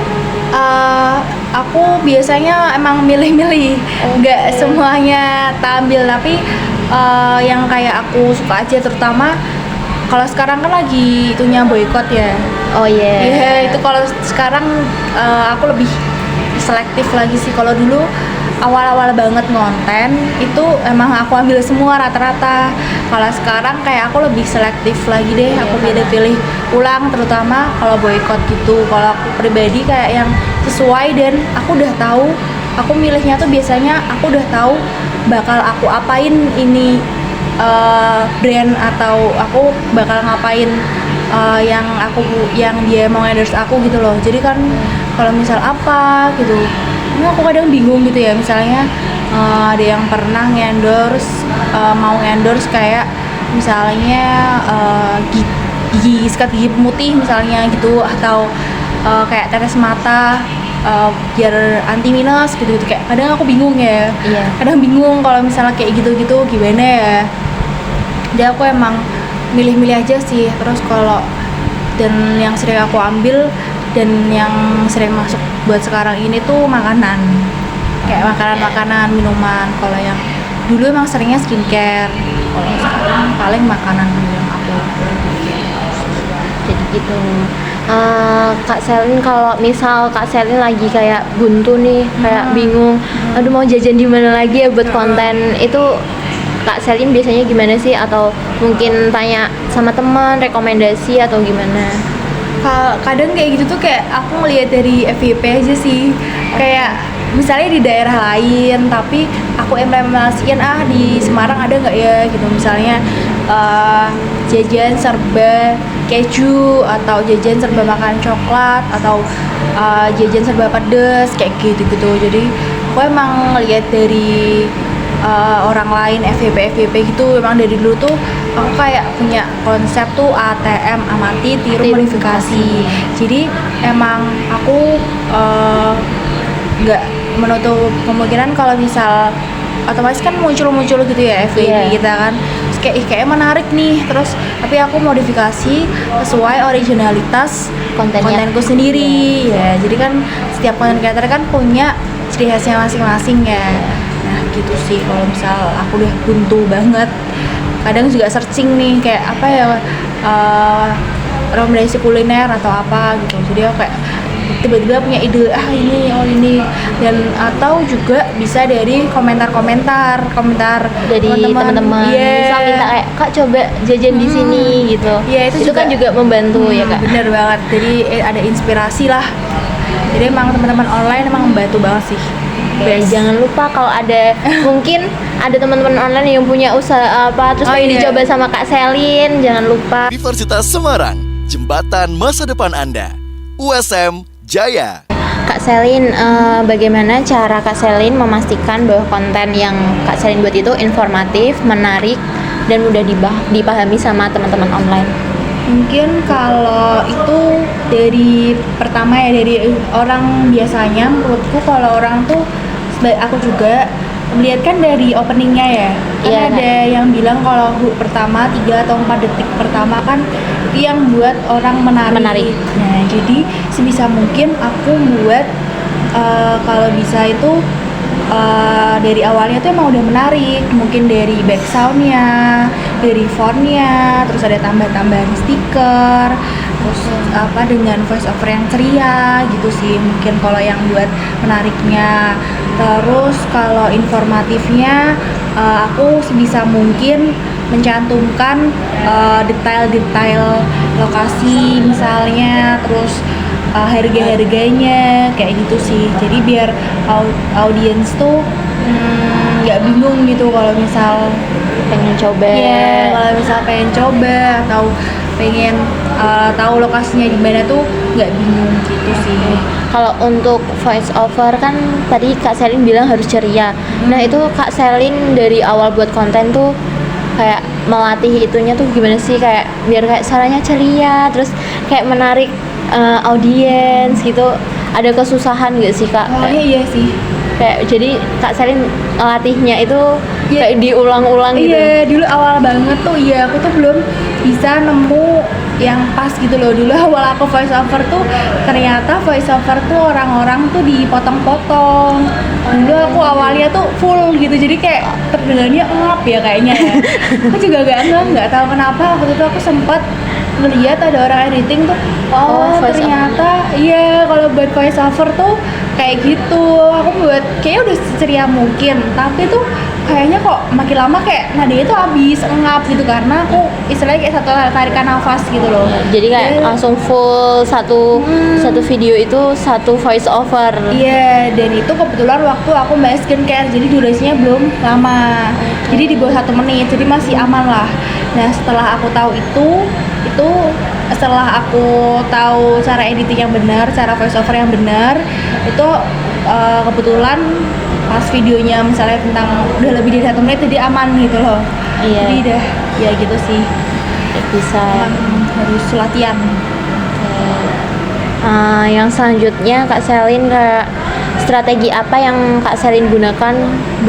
Speaker 2: Aku biasanya emang milih-milih, nggak semuanya tampil, tapi yang kayak aku suka aja, terutama kalau sekarang kan lagi itunya boykot ya.
Speaker 1: Oh iya.
Speaker 2: Iya, itu kalau sekarang aku lebih selektif lagi sih. Kalau dulu awal-awal banget ngonten itu emang aku ambil semua rata-rata. Kalau sekarang kayak aku lebih selektif lagi deh, aku pilih-pilih ulang, terutama kalau boykot gitu. Kalau aku pribadi kayak yang sesuai dan aku udah tahu, aku milihnya tuh biasanya aku udah tahu bakal aku apain ini brand, atau aku bakal ngapain yang dia mau endorse aku gitu loh. Jadi kan kalau misal apa gitu, ini aku kadang bingung gitu ya. Misalnya ada yang pernah mau endorse kayak misalnya sikat gigi pemutih misalnya gitu, atau kayak tetes mata biar anti minus gitu kayak kadang aku bingung ya.
Speaker 1: Iya.
Speaker 2: Kadang bingung kalau misalnya kayak gitu-gitu gimana ya. Jadi aku emang milih-milih aja sih. Terus kalau dan yang sering aku ambil dan yang sering masuk buat sekarang ini tuh makanan, kayak makanan-makanan, minuman. Kalau yang dulu emang seringnya skincare, kalau sekarang paling makanan yang aku.
Speaker 1: Jadi gitu. Kak Selin, kalau misal Kak Selin lagi kayak buntu nih, kayak bingung, aduh mau jajan di mana lagi ya buat konten itu, Kak Selin biasanya gimana sih? Atau mungkin tanya sama teman, rekomendasi atau gimana?
Speaker 2: Kadang kayak gitu tuh kayak aku ngeliat dari FYP aja sih, kayak misalnya di daerah lain tapi aku implementasiin di Semarang ada nggak ya gitu, misalnya jajan serba keju atau jajan serba makan coklat atau jajan serba pedes kayak gitu. Jadi aku emang ngeliat dari orang lain FYP gitu. Memang dari dulu tuh aku kayak punya konsep tuh ATM, amati tiru modifikasi. Jadi emang aku nggak menutup kemungkinan kalau misal otomatis kan muncul gitu ya FYP kita kan. Terus kayak menarik nih, terus tapi aku modifikasi sesuai originalitas kontenku sendiri ya. Jadi kan setiap konten creator kan punya ciri khasnya masing-masing ya. Nah gitu sih, kalau misal aku udah buntu banget kadang juga searching nih kayak apa ya, rekomendasi kuliner atau apa gitu. Jadi aku kayak tiba-tiba punya ide ini dan atau juga bisa dari komentar
Speaker 1: dari teman-teman. Misal minta kayak Kak coba jajan di sini gitu.
Speaker 2: Iya, itu
Speaker 1: kan juga membantu ya Kak.
Speaker 2: Bener banget. Jadi ada inspirasi lah. Jadi emang teman-teman online emang membantu banget sih.
Speaker 1: Jangan lupa kalau ada mungkin ada teman-teman online yang punya usaha apa terus pengen dicoba sama Kak Selin, jangan lupa.
Speaker 3: Universitas Semarang, jembatan masa depan Anda. USM Jaya.
Speaker 1: Kak Selin, bagaimana cara Kak Selin memastikan bahwa konten yang Kak Selin buat itu informatif, menarik, dan mudah dipahami sama teman-teman online?
Speaker 2: Mungkin kalau itu dari pertama ya, dari orang biasanya menurutku kalau orang tuh aku juga melihat kan dari openingnya ya. Kan ada yang bilang kalau hook pertama 3 atau 4 detik pertama kan itu yang buat orang menarik. Nah jadi sebisa mungkin aku buat kalau bisa itu dari awalnya tuh emang udah menarik, mungkin dari back soundnya, dari fontnya, terus ada tambahan stiker, terus apa dengan voice over yang ceria gitu sih mungkin kalau yang buat menariknya. Terus kalau informatifnya aku sebisa mungkin mencantumkan detail-detail lokasi misalnya, terus harga-harganya kayak gitu sih. Jadi biar audiens tuh nggak bingung gitu kalau misal
Speaker 1: pengen coba.
Speaker 2: Iya, kalau misal pengen coba atau pengen tahu lokasinya di mana tuh nggak bingung gitu sih.
Speaker 1: Kalau untuk voice over kan tadi Kak Selin bilang harus ceria. Nah itu Kak Selin dari awal buat konten tuh kayak melatih itunya tuh gimana sih, kayak biar kayak suaranya ceria terus kayak menarik audiens gitu. Ada kesusahan gak sih Kak?
Speaker 2: Iya sih.
Speaker 1: Kayak jadi Kak Selin latihnya itu kayak diulang-ulang gitu.
Speaker 2: Iya, dulu awal banget tuh aku tuh belum bisa nemu yang pas gitu loh. Dulu awal aku voice over tuh ternyata voice over tuh orang-orang tuh dipotong-potong. Dulu aku awalnya tuh full gitu, jadi kayak terdengarnya ngap ya kayaknya ya. Aku juga nggak tahu kenapa waktu itu aku sempat melihat ada orang editing tuh ternyata iya kalau buat voice over tuh kayak gitu. Aku buat kayaknya udah seceria mungkin, tapi tuh kayaknya kok makin lama kayak nadanya tuh habis ngap gitu karena aku istilahnya kayak satu tarikan nafas gitu loh.
Speaker 1: Jadi kayak langsung full satu video itu satu voice over.
Speaker 2: Iya, dan itu kebetulan waktu aku bahas skincare, jadi durasinya belum lama. Jadi di bawah 1 menit, jadi masih aman lah. Nah setelah aku tahu itu setelah aku tahu cara editing yang benar, cara voice over yang benar, itu kebetulan pas videonya misalnya tentang udah lebih dari 1 menit jadi aman gitu loh.
Speaker 1: Iya.
Speaker 2: Jadi udah ya gitu sih.
Speaker 1: Bisa.
Speaker 2: Harus latihan.
Speaker 1: Yang selanjutnya Kak Selin, kayak strategi apa yang Kak Selin gunakan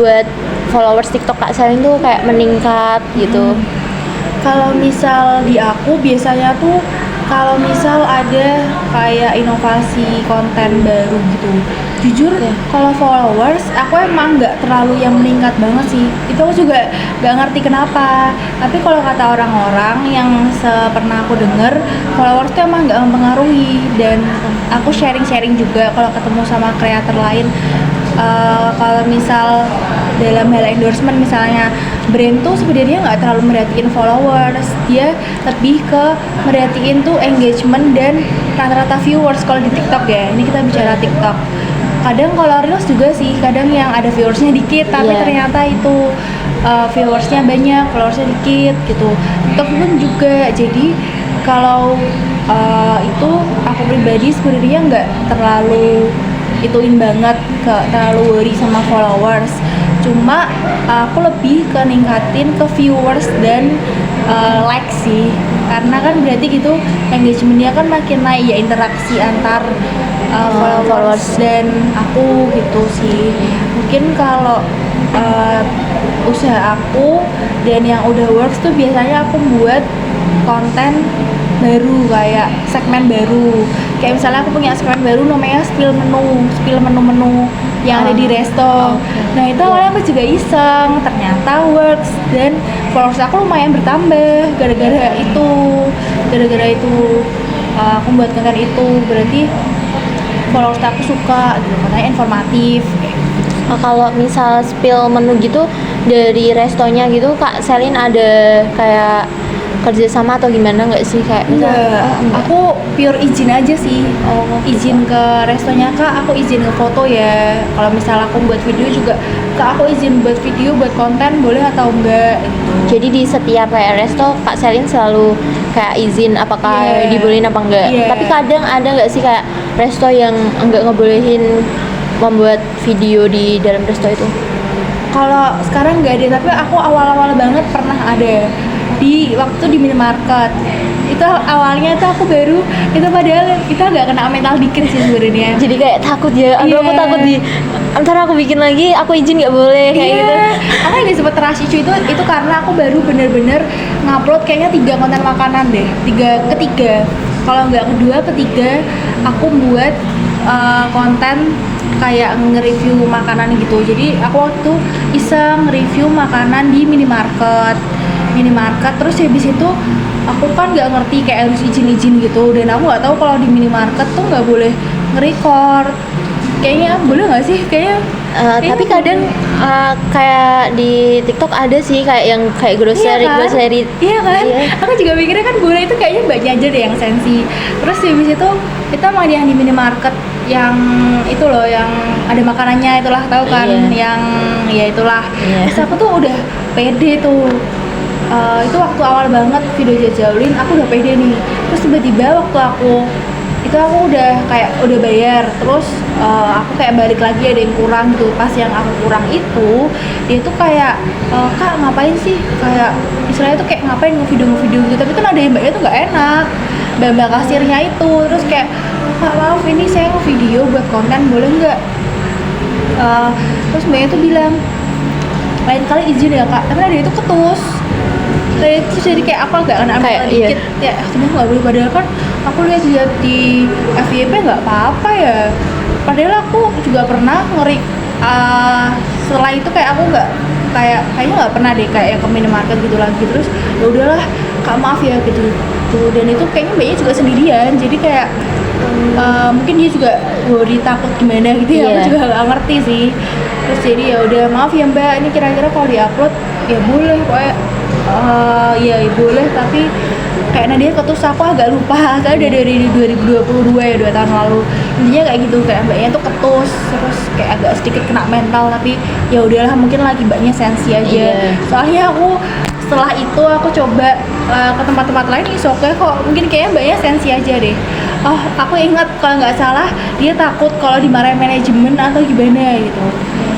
Speaker 1: buat followers TikTok Kak Selin tuh kayak meningkat gitu?
Speaker 2: Kalau misal di aku biasanya tuh kalau misal ada kayak inovasi konten baru gitu, jujur kalau followers aku emang nggak terlalu yang meningkat banget sih. Itu aku juga nggak ngerti kenapa. Tapi kalau kata orang-orang yang pernah aku denger, followers tuh emang nggak mempengaruhi. Dan aku sharing-sharing juga kalau ketemu sama kreator lain. Kalau misal dalam hal endorsement misalnya brand tuh sebenarnya nggak terlalu merhatiin followers, dia lebih ke merhatiin tuh engagement dan rata-rata viewers kalau di TikTok ya. Ini kita bicara TikTok. Kadang kalau Reels juga sih, kadang yang ada viewersnya dikit tapi ternyata itu viewersnya banyak, followersnya dikit gitu. TikTok pun juga. Jadi kalau itu aku pribadi sebenarnya nggak terlalu ituin banget, gak terlalu worry sama followers. Cuma aku lebih ke ningkatin ke viewers dan like sih, karena kan berarti gitu engagementnya kan makin naik ya, interaksi antar followers dan aku gitu sih. Mungkin kalau usaha aku dan yang udah works tuh biasanya aku buat konten baru, kayak segmen baru. Kayak misalnya aku punya segmen baru namanya spill menu yang ada di resto. Nah itu awalnya aku juga iseng, ternyata works dan followers aku lumayan bertambah gara-gara itu. Aku buat konten itu, berarti followers aku suka gitu, katanya informatif.
Speaker 1: Kalau misal spill menu gitu dari restonya gitu, Kak Selin ada kayak kerjasama atau gimana nggak sih, kayak
Speaker 2: enggak, aku pure izin aja sih. Izin ke restonya, Kak aku izin ngefoto ya. Kalau misal aku buat video juga, Kak aku izin buat video, buat konten boleh atau enggak gitu.
Speaker 1: Jadi di setiap kayak resto Kak Selin selalu kayak izin apakah dibolehin apa enggak. Tapi kadang ada nggak sih kayak resto yang enggak ngebolehin membuat video di dalam resto itu?
Speaker 2: Kalau sekarang nggak ada, tapi aku awal-awal banget pernah ada di waktu di minimarket. Itu awalnya tuh aku baru itu, padahal kita agak kena mental dikit sih sebenarnya.
Speaker 1: Jadi kayak takut ya, aku takut ntar aku bikin lagi aku izin nggak boleh kayak gitu.
Speaker 2: Aku nggak sempet rush itu karena aku baru bener-bener ngupload kayaknya 3 konten makanan deh, ketiga kalau nggak kedua ketiga aku buat konten kayak nge-review makanan gitu. Jadi aku waktu iseng review makanan di minimarket, terus habis itu aku kan nggak ngerti kayak harus izin gitu, dan aku nggak tahu kalau di minimarket tuh nggak boleh nge-record. Kayaknya boleh nggak sih?
Speaker 1: Tapi kadang kayak di TikTok ada sih kayak yang kayak grocery.
Speaker 2: Iya kan? Aku juga mikirnya kan boleh, itu kayaknya mbaknya aja deh yang sensi. Terus habis itu kita mau yang di minimarket yang itu loh, yang ada makanannya itulah, tahu kan? Yang ya itulah. Terus aku tuh udah pede tuh. Itu waktu awal banget video jajalin aku udah pede nih. Terus tiba-tiba waktu aku udah bayar, terus aku kayak balik lagi ada yang kurang tuh. Pas yang aku kurang itu dia tuh kayak Kak ngapain sih, kayak istilahnya tuh kayak ngapain ngevideo gitu. Tapi kan ada yang mbaknya tuh nggak enak, mbak kasirnya itu. Terus kayak Kak maaf ini saya ngevideo buat konten boleh nggak? Terus mbaknya tuh bilang lain kali izin ya Kak, karena dia itu ketus. Terus jadi kayak apa agak kena dikit ya, sebenarnya nggak boleh. Padahal kan aku lihat di FYP nggak apa-apa ya. Padahal aku juga pernah setelah itu kayak aku kayaknya nggak pernah deh kayak ke minimarket gitu lagi. Terus ya udahlah Kak maaf ya gitu. Dan itu kayaknya mbaknya juga sendirian, jadi kayak mungkin dia juga takut gimana gitu ya. Aku juga nggak ngerti sih. Terus jadi ya udah maaf ya Mbak, ini kira-kira kalau diupload ya boleh pokoknya. Ya boleh, tapi kayaknya dia ketus, aku agak lupa soalnya dari 2022 ya, 2 tahun lalu. Intinya kayak gitu, kayak mbaknya tuh ketus, terus kayak agak sedikit kena mental. Tapi ya udahlah, mungkin lagi mbaknya sensi aja. Soalnya aku setelah itu aku coba ke tempat-tempat lain, oke kok, mungkin kayaknya mbaknya sensi aja deh. Aku ingat kalau nggak salah dia takut kalau dimarahin manajemen atau gimana gitu.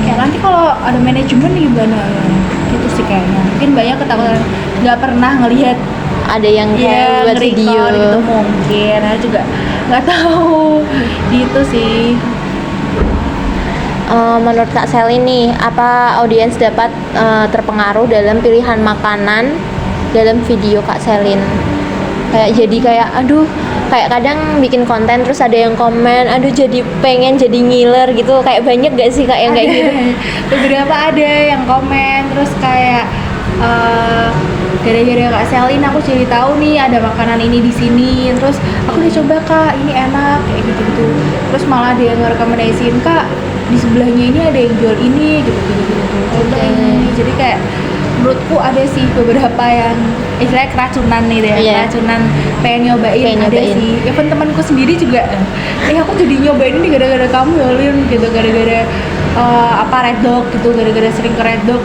Speaker 2: Kayak nanti kalau ada manajemen gimana gitu sih kayaknya. Mungkin banyak ketakutan, nggak pernah ngelihat
Speaker 1: ada yang kayak buat video
Speaker 2: gitu mungkin. Nah juga nggak tahu gitu sih.
Speaker 1: Menurut Kak Selin nih, apa audiens dapat terpengaruh dalam pilihan makanan dalam video Kak Selin? Kayak aduh, kayak kadang bikin konten terus ada yang komen, aduh jadi pengen jadi ngiler gitu. Kayak banyak gak sih Kak yang kayak gitu?
Speaker 2: Beberapa ada yang komen terus kayak gara-gara Kak Selin aku jadi tahu nih ada makanan ini di sini, terus aku udah coba Kak, ini enak kayak gitu-gitu. Terus malah ada yang ngerekomendasiin, Kak di sebelahnya ini ada yang jual ini gitu. Coba ini. Jadi kayak menurutku ada sih beberapa yang istilahnya keracunan nih deh, keracunan pengen nyobain. Ada sih. Even temanku sendiri juga, aku jadi nyobain ini gara-gara kamu ya Lin gitu, gara-gara Red Dog gitu, gara-gara sering ke Red Dog.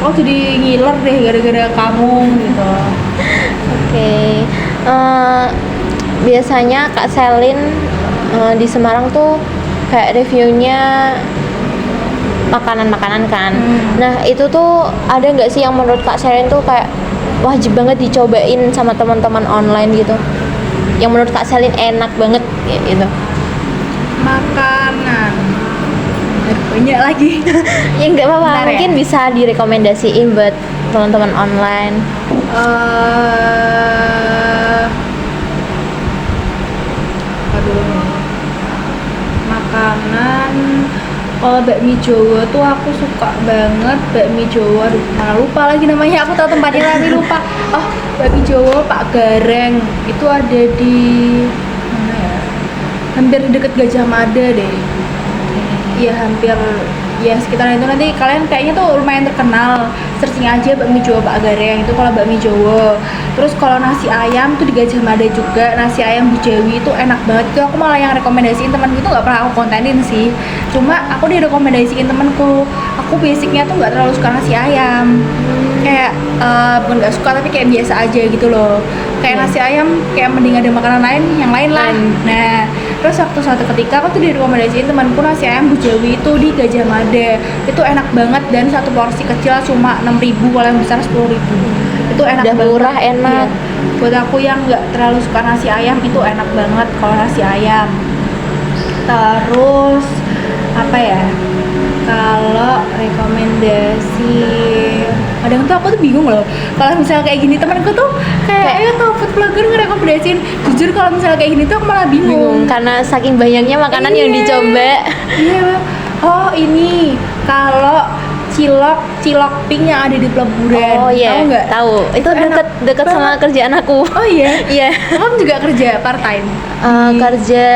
Speaker 2: Aku jadi ngiler deh gara-gara kamu gitu.
Speaker 1: Oke. Biasanya Kak Selin di Semarang tuh kayak reviewnya makanan-makanan kan. Nah itu tuh ada nggak sih yang menurut Kak Selin tuh kayak wajib banget dicobain sama teman-teman online gitu, yang menurut Kak Selin enak banget gitu?
Speaker 2: Makanan banyak lagi.
Speaker 1: Ya nggak apa-apa, mungkin bisa direkomendasiin buat teman-teman online.
Speaker 2: Makanan kalau bakmi Jawa tuh aku suka banget bakmi Jawa. Aduh, malah lupa lagi namanya, aku tahu tempatnya tapi lupa. Oh, bakmi Jawa Pak Gareng itu ada di mana ya? Hampir deket Gajah Mada deh. Iya hampir, ya sekitar itu. Nanti kalian kayaknya tuh lumayan terkenal, searching aja bakmi Jawa Pak Gareng itu kalau bakmi Jawa. Terus kalau nasi ayam tuh di Gajah Mada juga, nasi ayam Bu Jawi itu enak banget. Itu aku malah yang rekomendasiin temanku, itu nggak pernah aku kontenin sih, cuma aku direkomendasiin temanku. Aku basicnya tuh nggak terlalu suka nasi ayam, kayak bukan nggak suka tapi kayak biasa aja gitu loh. Kayak nasi ayam kayak mending ada makanan lain yang lain lah. Nah terus waktu suatu ketika aku tuh direkomendasiin temanku nasi ayam Bu Jawi itu di Gajah Mada. Itu enak banget dan satu porsi kecil cuma 6.000, kalau yang besar 10.000. Itu enak
Speaker 1: udah
Speaker 2: banget.
Speaker 1: murah, enak.
Speaker 2: Iya. Buat aku yang nggak terlalu suka nasi ayam itu enak banget kalau nasi ayam. Terus apa ya? Kalau rekomendasi, kadang tuh aku tuh bingung loh. Kalau misalnya kayak gini temanku tuh kayak ayo tuh food vlogger ngerekomendasiin. Jujur kalau misalnya kayak gini tuh aku malah bingung.
Speaker 1: Karena saking banyaknya makanan yang dicoba.
Speaker 2: Iya. Oh ini kalau cilok pink yang ada di Peleburan.
Speaker 1: Oh iya.
Speaker 2: Tahu nggak?
Speaker 1: Tahu. Itu deket sama kerjaan aku.
Speaker 2: Oh iya.
Speaker 1: Iya.
Speaker 2: Kamu juga kerja part time?
Speaker 1: Kerja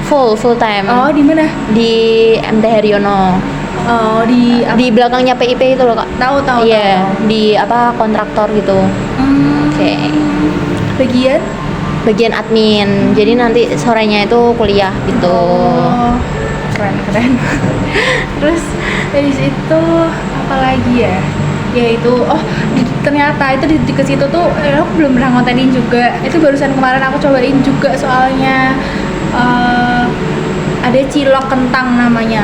Speaker 1: full time.
Speaker 2: Oh di mana?
Speaker 1: Di MT Haryono.
Speaker 2: Oh di
Speaker 1: Di belakangnya PIP itu loh Kak.
Speaker 2: Tahu.
Speaker 1: Iya. Di kontraktor gitu. Oke. Bagian admin. Jadi nanti sorenya itu kuliah gitu.
Speaker 2: Oh, keren. Terus dari situ apa lagi ya? Ya itu, ternyata itu di dekat situ tuh aku belum pernah ngontenin juga. Itu barusan kemarin aku cobain juga soalnya. Ada cilok kentang namanya.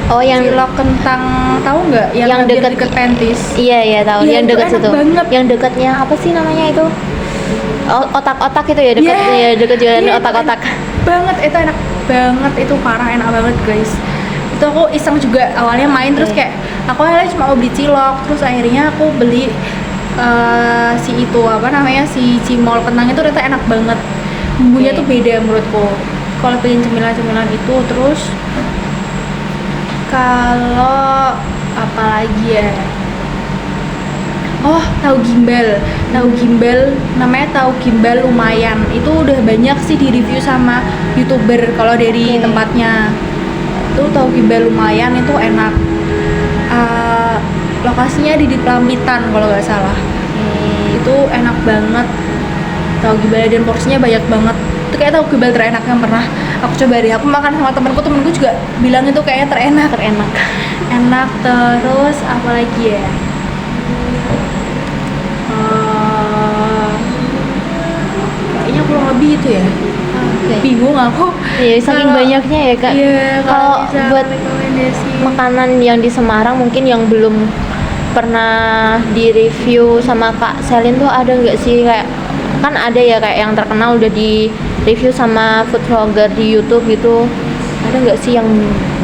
Speaker 1: Oh yang
Speaker 2: cilok kentang, tahu nggak? Yang deket Pentis.
Speaker 1: Iya tahu.
Speaker 2: Iya,
Speaker 1: Yang dekat situ.
Speaker 2: Banget.
Speaker 1: Yang dekatnya apa sih namanya itu? Otak-otak itu ya, dekat ya, dekat jalan otak-otak.
Speaker 2: Banget, itu enak banget, itu parah enak banget guys. Itu aku iseng juga awalnya main terus kayak aku akhirnya cuma mau beli cilok, terus akhirnya aku beli si cimol kentang itu ternyata enak banget. Bumbunya tuh beda menurutku. Kalau pengen cemilan-cemilan itu. Terus kalau apa lagi ya? Oh, tahu gimbal namanya, tahu gimbal lumayan. Itu udah banyak sih di review sama YouTuber kalau dari tempatnya. Itu tahu gimbal lumayan itu enak. Lokasinya di Pelamitan kalau nggak salah. Itu enak banget tahu gimbal dan porsinya banyak banget. Itu kayak tahu gimbal terenak yang pernah aku coba deh. Aku makan sama temenku juga bilang itu kayaknya terenak. Enak. Terus apa lagi ya? Kayaknya kurang lebih itu ya. Bingung aku.
Speaker 1: Iya, saking banyaknya ya Kak.
Speaker 2: Iya,
Speaker 1: kalau buat makanan yang di Semarang mungkin yang belum pernah di-review sama Kak Selin tuh ada nggak sih, kayak kan ada ya kayak yang terkenal udah di review sama food vlogger di YouTube gitu. Ada nggak sih yang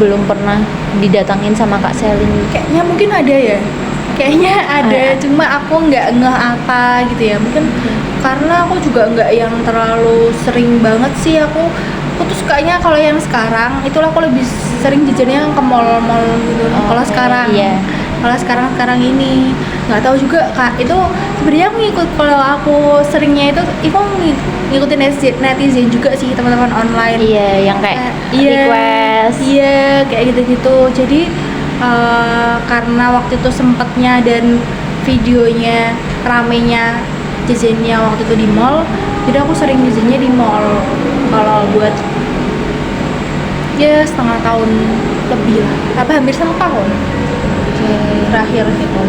Speaker 1: belum pernah didatangin sama Kak Selin?
Speaker 2: Kayaknya mungkin ada ya. Kayaknya ada, cuma aku nggak ngeh apa gitu ya. Mungkin karena aku juga nggak yang terlalu sering banget sih. Aku tuh sukanya kalau yang sekarang itulah aku lebih sering jajannya ke mall-mall gitu. Kalau sekarang,
Speaker 1: iya.
Speaker 2: kalau sekarang ini nggak tahu juga Kak. Itu sebenarnya aku ngikut, kalau aku seringnya itu ngikutin netizen juga sih, teman-teman online.
Speaker 1: Iya, yang kayak
Speaker 2: Iya,
Speaker 1: request.
Speaker 2: iya kayak gitu-gitu. Jadi karena waktu itu sempatnya dan videonya ramenya jajannya waktu itu di mall, jadi aku sering jajannya di mall. Kalau buat ya setengah tahun lebih lah, apa hampir 1 tahun terakhir gitu.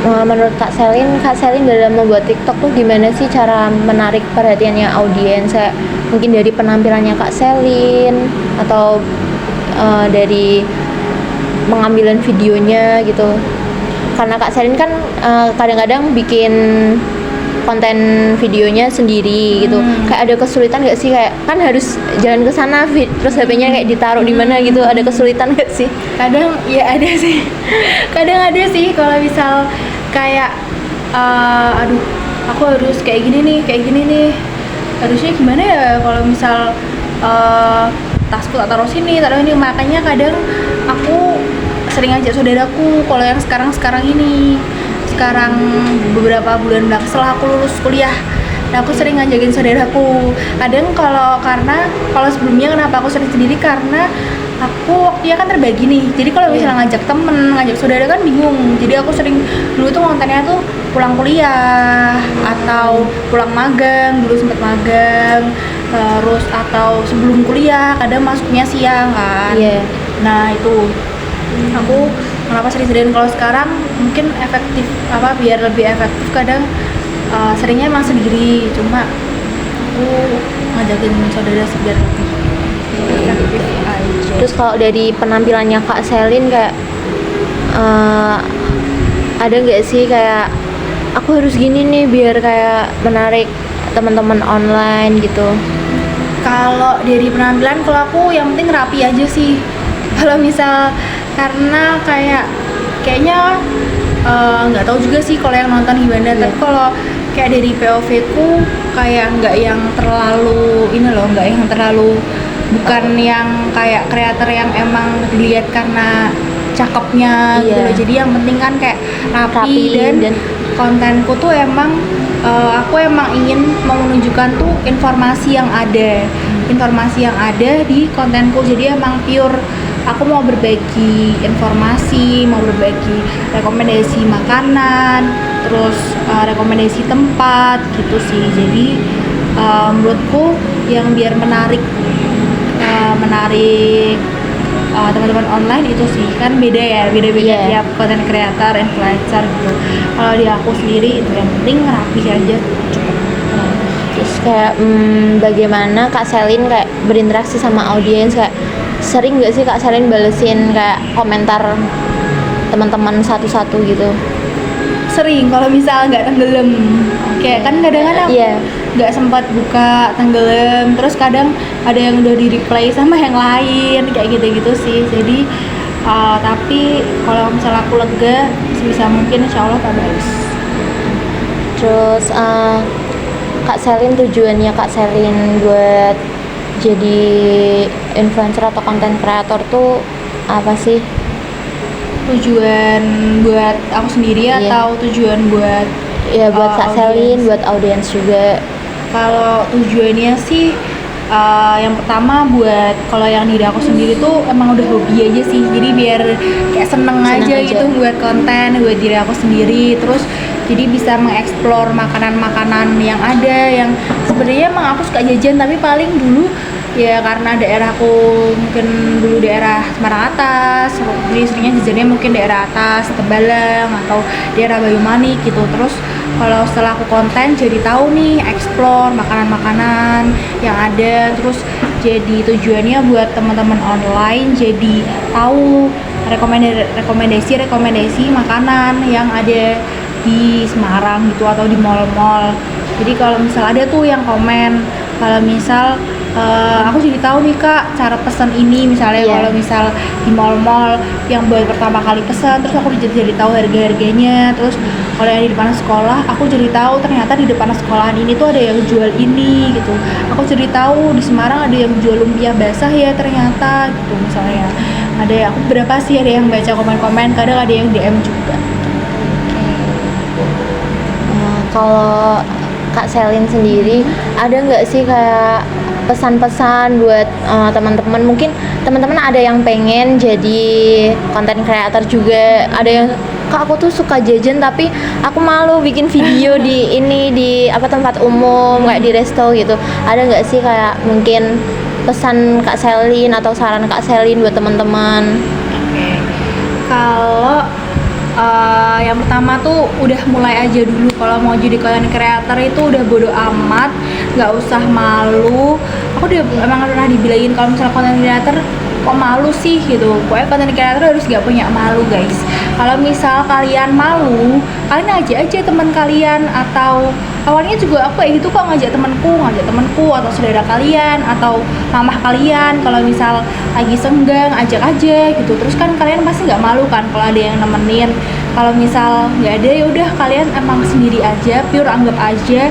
Speaker 1: Menurut Kak Selin dalam membuat TikTok tuh gimana sih cara menarik perhatiannya audiens? Kayak mungkin dari penampilannya Kak Selin atau dari pengambilan videonya gitu. Karena Kak Selin kan kadang-kadang bikin konten videonya sendiri gitu. Kayak ada kesulitan nggak sih, kayak kan harus jalan ke sana terus HP-nya kayak ditaruh di mana gitu. Ada kesulitan nggak sih?
Speaker 2: Kadang ya ada sih. Kadang ada sih kalau misal kayak aduh, aku harus kayak gini nih. Harusnya gimana ya kalau misal tasku tak taruh sini, taruh ini. Makanya kadang aku sering ngajak saudaraku kalau yang sekarang ini. Sekarang beberapa bulan belakang setelah aku lulus kuliah, nah aku sering ngajakin saudaraku. Kadang kalau sebelumnya kenapa aku sering sendiri, karena aku waktunya kan terbagi nih. Jadi kalau misalnya ngajak temen, ngajak saudara kan bingung. Jadi aku sering dulu tuh kontennya tuh pulang kuliah atau pulang magang, dulu sempet magang, terus atau sebelum kuliah, kadang masuknya siang kan. Nah itu aku kenapa sering sendirian. Kalau sekarang mungkin efektif, biar lebih efektif kadang seringnya emang sendiri, cuma aku ngajakin saudara biar lebih efektif aja.
Speaker 1: Terus kalau dari penampilannya Kak Selin kayak ada nggak sih kayak aku harus gini nih biar kayak menarik teman-teman online gitu?
Speaker 2: Kalau dari penampilan, kalau aku yang penting rapi aja sih. Kalau misal, karena kayaknya nggak tahu juga sih kalau yang nonton gimana. Tapi kalau kayak dari POV ku kayak nggak yang terlalu nggak yang terlalu, bukan yang kayak kreator yang emang dilihat karena cakepnya gitu loh. Jadi yang penting kan kayak rapi dan kontenku tuh emang aku emang ingin menunjukkan tuh informasi yang ada di kontenku. Jadi emang pure aku mau berbagi informasi, mau berbagi rekomendasi makanan, terus rekomendasi tempat gitu sih. Jadi menurutku yang biar menarik teman-teman online itu sih, kan beda tiap konten creator, influencer gitu. Kalau di aku sendiri itu yang penting rapi aja cukup.
Speaker 1: Terus kayak bagaimana Kak Selin kayak berinteraksi sama audiens, kayak sering nggak sih Kak Selin balesin kayak komentar teman-teman satu-satu gitu?
Speaker 2: Sering, kalau misal nggak tenggelam, kayak kan kadang-kadang nggak sempat buka, tenggelam, terus kadang ada yang udah di reply sama yang lain kayak gitu sih. Jadi tapi kalau misal aku lega, sebisa mungkin insya Allah tak bagus.
Speaker 1: Terus Kak Selin, tujuannya Kak Selin buat jadi influencer atau konten kreator tuh apa sih?
Speaker 2: Tujuan buat aku sendiri atau tujuan buat
Speaker 1: buat Kak Selin, buat audiens juga?
Speaker 2: Kalau tujuannya sih yang pertama buat, kalau yang diri aku sendiri tuh emang udah hobi aja sih. Jadi biar kayak seneng aja gitu buat konten buat diri aku sendiri. Terus jadi bisa mengeksplor makanan-makanan yang ada, yang sebenarnya emang aku suka jajan, tapi paling dulu ya karena daerahku mungkin dulu daerah Semarang Atas, jadi seringnya jajannya mungkin daerah atas, Tebalang atau daerah Banyumanik gitu. Terus kalau setelah aku konten jadi tahu nih, explore makanan-makanan yang ada. Terus jadi tujuannya buat teman-teman online jadi tahu rekomendasi makanan yang ada di Semarang gitu atau di mall-mall Jadi kalau misal ada tuh yang komen, kalau misal aku jadi tahu nih kak cara pesan ini, misalnya kalau misal di mall-mall yang baru pertama kali pesan, terus aku jadi tahu harga-harganya. Terus kalau yang di depan sekolah, aku jadi tahu ternyata di depan sekolahan ini tuh ada yang jual ini gitu. Aku jadi tahu di Semarang ada yang jual lumpia basah ya ternyata gitu. Misalnya ada, aku berapa sih ada yang baca komen-komen, kadang ada yang DM juga.
Speaker 1: Kalau Kak Selin sendiri ada nggak sih kayak pesan-pesan buat teman-teman? Mungkin teman-teman ada yang pengen jadi konten creator juga, ada yang Kak aku tuh suka jajan tapi aku malu bikin video di tempat umum kayak di resto gitu. Ada nggak sih kayak mungkin pesan Kak Selin atau saran Kak Selin buat teman-teman?
Speaker 2: Kalau yang pertama tuh udah mulai aja dulu. Kalau mau jadi content creator itu udah bodo amat, nggak usah malu. Aku udah emang pernah dibilangin kalau misalnya content creator kok malu sih gitu. Pokoknya content creator harus nggak punya malu guys. Kalau misal kalian malu, kalian ngajak aja teman kalian, atau awalnya juga aku kayak gitu kok, ngajak temanku atau saudara kalian atau mamah kalian. Kalau misal lagi senggang, ajak aja gitu. Terus kan kalian pasti nggak malu kan kalau ada yang nemenin. Kalau misal nggak ada, ya udah kalian emang sendiri aja, pure anggap aja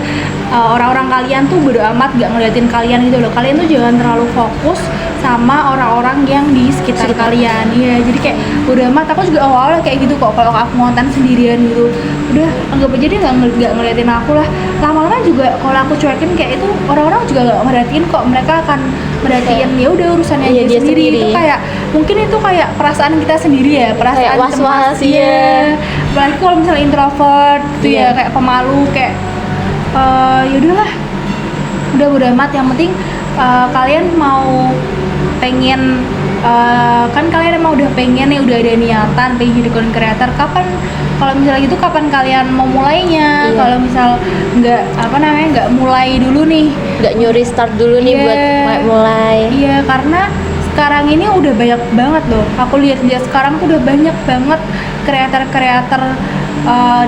Speaker 2: orang-orang kalian tuh bodo amat, nggak ngeliatin kalian gitu loh. Kalian tuh jangan terlalu fokus sama orang-orang yang di sekitar kalian. Iya, jadi kayak bodo amat. Aku juga awalnya kayak gitu kok, kalau aku ngonten sendirian gitu, udah anggap aja dia nggak ngeliatin aku lah. Lama-lama juga kalau aku cuekin kayak itu, orang-orang juga nggak merhatiin kok. Mereka akan merhatiin ya udah urusannya dia sendiri. Itu kayak mungkin itu kayak perasaan kita sendiri ya, perasaan
Speaker 1: kayak was-was
Speaker 2: ya. Apalagi kalau misalnya introvert gitu ya, kayak pemalu, kayak ya udahlah, udah bodo amat. Yang penting kalian mau pengen kan kalian emang udah pengen nih, udah ada niatan pengen jadi content creator. Kalau misalnya gitu kapan kalian mau mulainya? Kalau misal nggak mulai dulu nih,
Speaker 1: nggak nyuri start dulu nih buat mulai.
Speaker 2: Iya, karena sekarang ini udah banyak banget loh. Aku lihat sekarang tuh udah banyak banget kreator-kreator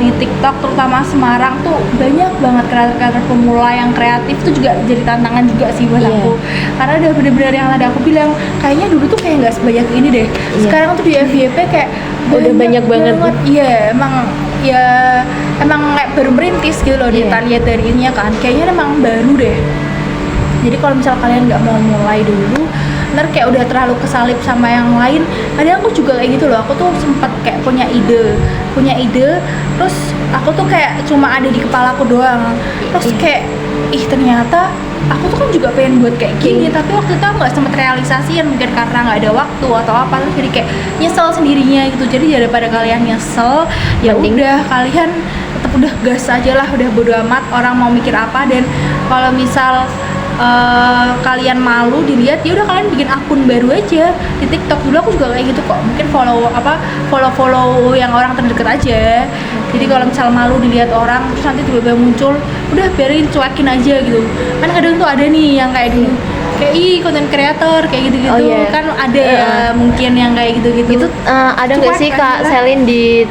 Speaker 2: di TikTok, terutama Semarang tuh banyak banget kreator-kreator pemula yang kreatif. Itu juga jadi tantangan juga sih buat aku, karena udah bener-bener yang tadi aku bilang, kayaknya dulu tuh kayak nggak sebanyak ini deh. Sekarang tuh di FYP kayak
Speaker 1: udah banyak banget.
Speaker 2: Iya, emang kayak baru merintis gitu loh. Kita lihat dari ininya kan, kayaknya emang baru deh. Jadi kalau misal kalian nggak mau mulai dulu, ntar kayak udah terlalu kesalip sama yang lain. Kadang aku juga kayak gitu loh. Aku tuh sempet kayak punya ide, terus aku tuh kayak cuma ada di kepala aku doang. Terus kayak ternyata aku tuh kan juga pengen buat kayak gini, tapi waktu itu aku nggak sempet realisasiin, mungkin karena nggak ada waktu atau apa. Terus jadi kayak nyesel sendirinya gitu. Jadi daripada kalian nyesel, ya udah kalian tetap udah gas aja lah, udah bodo amat orang mau mikir apa. Dan kalau misal kalian malu dilihat, ya udah kalian bikin akun baru aja di TikTok. Dulu aku juga kayak gitu kok, mungkin follow yang orang terdekat aja. Jadi kalau misal malu dilihat orang, terus nanti tiba-tiba muncul, udah biarin, cuekin aja gitu. Kan kadang tuh ada nih yang kayak dulu kayak content creator kayak gitu-gitu. Kan ada ya mungkin yang kayak gitu-gitu.
Speaker 1: Itu ada nggak sih Kak Selin di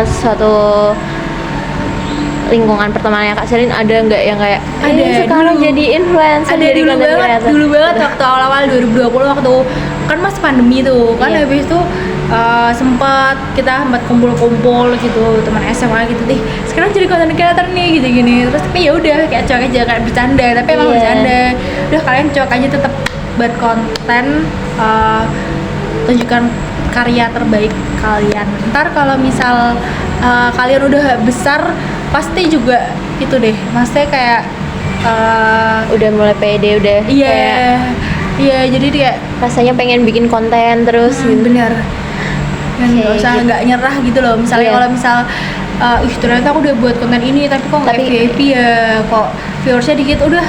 Speaker 1: suatu lingkungan pertemanannya Kak Selin, ada nggak yang kayak sekarang dulu, jadi influencer,
Speaker 2: ada
Speaker 1: jadi
Speaker 2: dulu banget waktu awal-awal 2020, waktu kan masih pandemi tuh kan. Habis itu sempat kumpul-kumpul gitu, teman SMA gitu deh, sekarang jadi content creator nih gitu-gini. Terus tapi ya udah kayak cuek aja, kayak bercanda, tapi emang bercanda. Udah kalian cuek aja, tetap buat konten, tunjukkan karya terbaik kalian. Ntar kalau misal kalian udah besar, pasti juga itu deh, maksudnya kayak
Speaker 1: udah mulai pede, udah
Speaker 2: iya, jadi dia
Speaker 1: rasanya pengen bikin konten terus gitu.
Speaker 2: Bener. Dan nggak nyerah gitu loh. Misalnya kalau misal ternyata aku udah buat konten ini tapi kok nggak VIP ya, kok viewersnya dikit, udah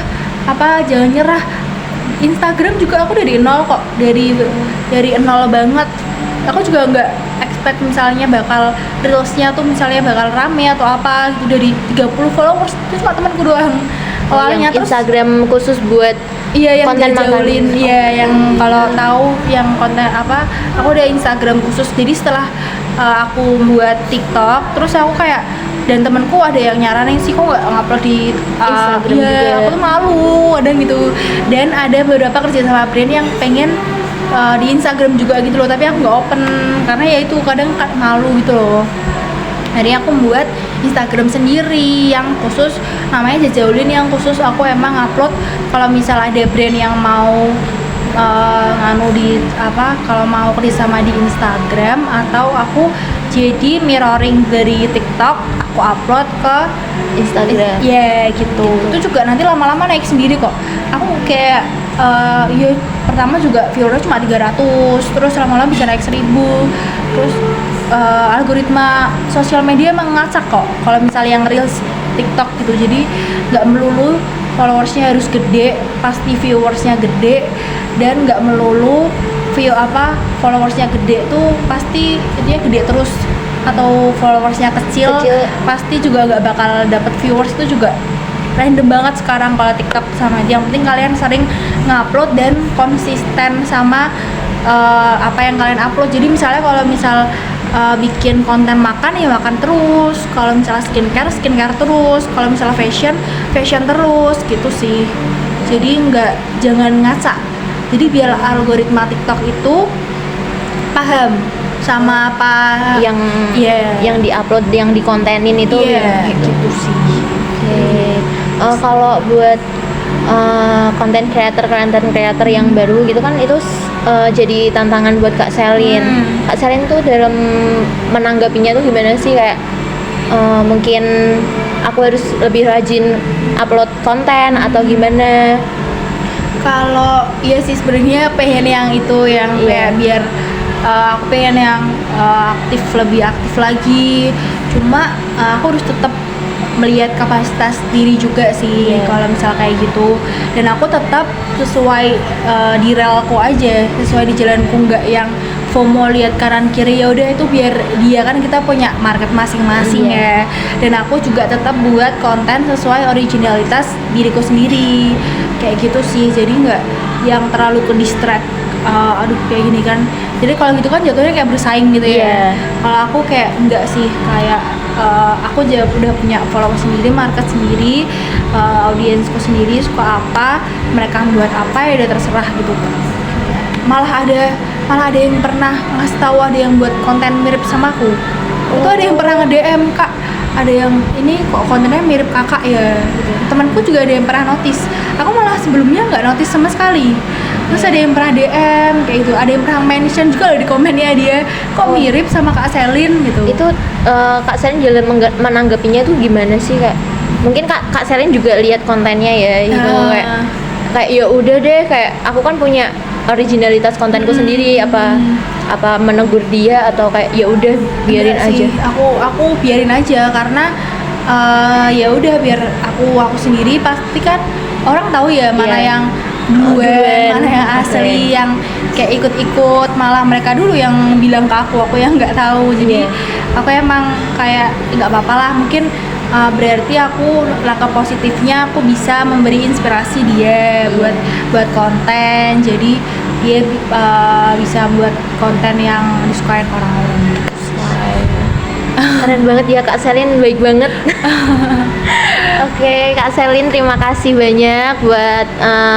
Speaker 2: jangan nyerah. Instagram juga aku dari nol kok, dari nol banget. Aku juga nggak expect misalnya bakal reelsnya tuh misalnya bakal rame atau apa gitu, dari 30 followers terus cuma temanku doang awalnya. Terus
Speaker 1: Instagram khusus buat
Speaker 2: yang
Speaker 1: konten
Speaker 2: jaulin, yang kalau tahu yang konten aku ada Instagram khusus. Jadi setelah aku buat TikTok, terus aku kayak Dan temenku ada yang nyaranin sih kok nggak ngupload di
Speaker 1: Instagram
Speaker 2: iya,
Speaker 1: juga.
Speaker 2: aku tuh malu kadang gitu. Dan ada beberapa kerja sama brand yang pengen di Instagram juga gitu loh, tapi aku nggak open karena ya itu kadang malu gitu loh. Akhirnya aku buat Instagram sendiri yang khusus, namanya Jajaulin, yang khusus aku emang upload kalau misal ada brand yang mau kalau mau kerjasama di Instagram, atau aku jadi mirroring dari TikTok, aku upload ke
Speaker 1: Instagram.
Speaker 2: Iya gitu. Itu juga nanti lama-lama naik sendiri kok. Aku kayak ya pertama juga viewernya cuma 300, terus lama-lama bisa naik 1000. Terus algoritma sosial media emang ngacak kok kalau misalnya yang reels TikTok gitu. Jadi nggak melulu followersnya harus gede, pasti viewersnya gede, dan nggak melulu followersnya gede tuh pasti dia gede terus, atau followersnya kecil pasti juga nggak bakal dapet viewers. Itu juga random banget sekarang kalau TikTok sama dia. Yang penting kalian sering ngupload dan konsisten sama apa yang kalian upload. Jadi misalnya kalau bikin konten makan ya makan terus, kalau misalnya skincare terus, kalau misalnya fashion terus gitu sih. Jadi jangan ngaca. Jadi biar algoritma TikTok itu paham sama apa
Speaker 1: yang diupload, yang dikontenin itu
Speaker 2: kayak gitu sih.
Speaker 1: Kalau buat konten creator yang baru gitu kan, itu jadi tantangan buat Kak Selin. Kak Selin tuh dalam menanggapinya tuh gimana sih, kayak mungkin aku harus lebih rajin upload konten atau gimana?
Speaker 2: Kalau iya sih sebenarnya pengen yang itu yang kayak biar aku pengen yang lebih aktif lagi. Cuma aku harus tetap melihat kapasitas diri juga sih kalau misal kayak gitu. Dan aku tetap sesuai di relku aja, sesuai di jalanku, nggak yang FOMO lihat kanan kiri. Ya udah, itu biar dia, kan kita punya market masing-masing ya. Dan aku juga tetap buat konten sesuai originalitas diriku sendiri kayak gitu sih. Jadi nggak yang terlalu ke distract, aduh kayak gini kan. Jadi kalau gitu kan jatuhnya kayak bersaing gitu ya. Kalau aku kayak enggak sih, kayak aku udah punya follower sendiri, market sendiri, audiensku sendiri, suka apa, mereka buat apa ya udah terserah gitu. Malah ada yang pernah ngasih tahu ada yang buat konten mirip sama aku. Itu ada yang pernah nge-DM, "Kak, ada yang ini kok kontennya mirip kakak ya," gitu. Temanku juga ada yang pernah notice. Aku malah sebelumnya nggak notice sama sekali. Terus ada yang pernah DM kayak gitu, ada yang pernah mention juga loh di komennya dia, "Kok mirip sama Kak Selin," gitu.
Speaker 1: Itu Kak Selin jalan menanggapinya tuh gimana sih, Kak? Mungkin Kak Selin juga lihat kontennya ya gitu, kayak ya udah deh, kayak aku kan punya originalitas kontenku sendiri, apa menegur dia atau kayak ya udah biarin
Speaker 2: Enggak
Speaker 1: aja
Speaker 2: sih, aku biarin aja karena ya udah biar aku sendiri. Pasti kan orang tahu ya mana yang duluan, mana yang asli, yang kayak ikut-ikut, malah mereka dulu yang bilang ke aku yang nggak tahu. Jadi aku emang kayak nggak apa-apa lah, mungkin berarti aku langkah positifnya aku bisa memberi inspirasi dia buat konten. Jadi dia bisa buat konten yang disukain orang-orang.
Speaker 1: Keren banget ya Kak Selin, baik banget. Oke, Kak Selin, terima kasih banyak buat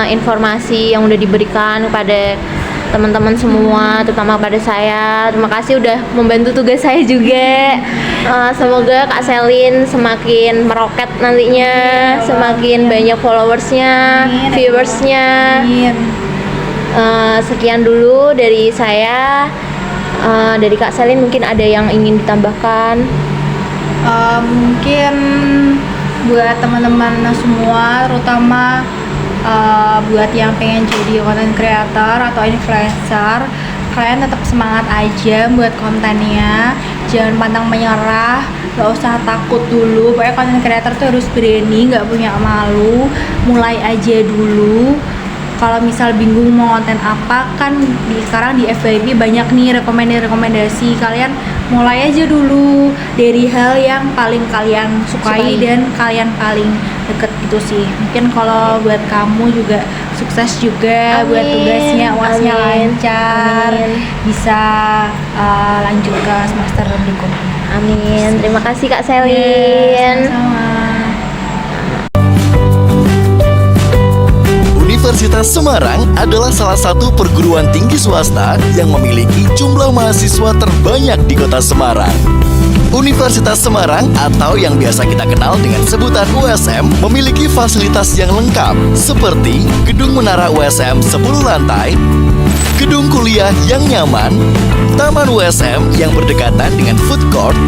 Speaker 1: informasi yang udah diberikan kepada teman-teman semua, terutama pada saya. Terima kasih udah membantu tugas saya juga. Semoga Kak Selin semakin meroket nantinya, semakin banyak followersnya, viewersnya. Sekian dulu dari saya. Dari Kak Selin mungkin ada yang ingin ditambahkan?
Speaker 2: Mungkin buat teman-teman semua, terutama buat yang pengen jadi content creator atau influencer, kalian tetap semangat aja buat kontennya, jangan pantang menyerah, gak usah takut dulu. Pokoknya content creator tuh harus berani, gak punya malu, mulai aja dulu. kalau misal bingung mau konten apa, kan sekarang di FYP banyak nih rekomendasi. Kalian mulai aja dulu dari hal yang paling kalian sukai dan kalian paling deket gitu sih. Mungkin kalau buat kamu juga sukses juga. Amin. Buat tugasnya, UASnya lancar. Amin. Bisa lanjut ke semester berikutnya.
Speaker 1: Amin. Terima kasih Kak Selin.
Speaker 2: Sama-sama.
Speaker 3: Universitas Semarang adalah salah satu perguruan tinggi swasta yang memiliki jumlah mahasiswa terbanyak di kota Semarang. Universitas Semarang atau yang biasa kita kenal dengan sebutan USM memiliki fasilitas yang lengkap seperti gedung menara USM 10 lantai, gedung kuliah yang nyaman, taman USM yang berdekatan dengan food court,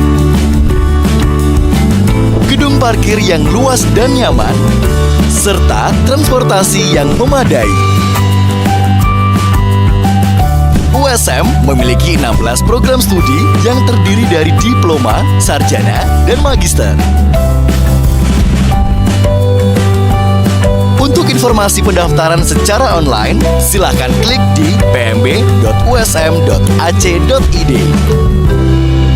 Speaker 3: gedung parkir yang luas dan nyaman, serta transportasi yang memadai. USM memiliki 16 program studi yang terdiri dari diploma, sarjana, dan magister. Untuk informasi pendaftaran secara online, silakan klik di pmb.usm.ac.id.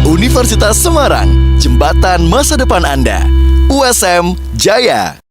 Speaker 3: Universitas Semarang, jembatan masa depan Anda. USM Jaya.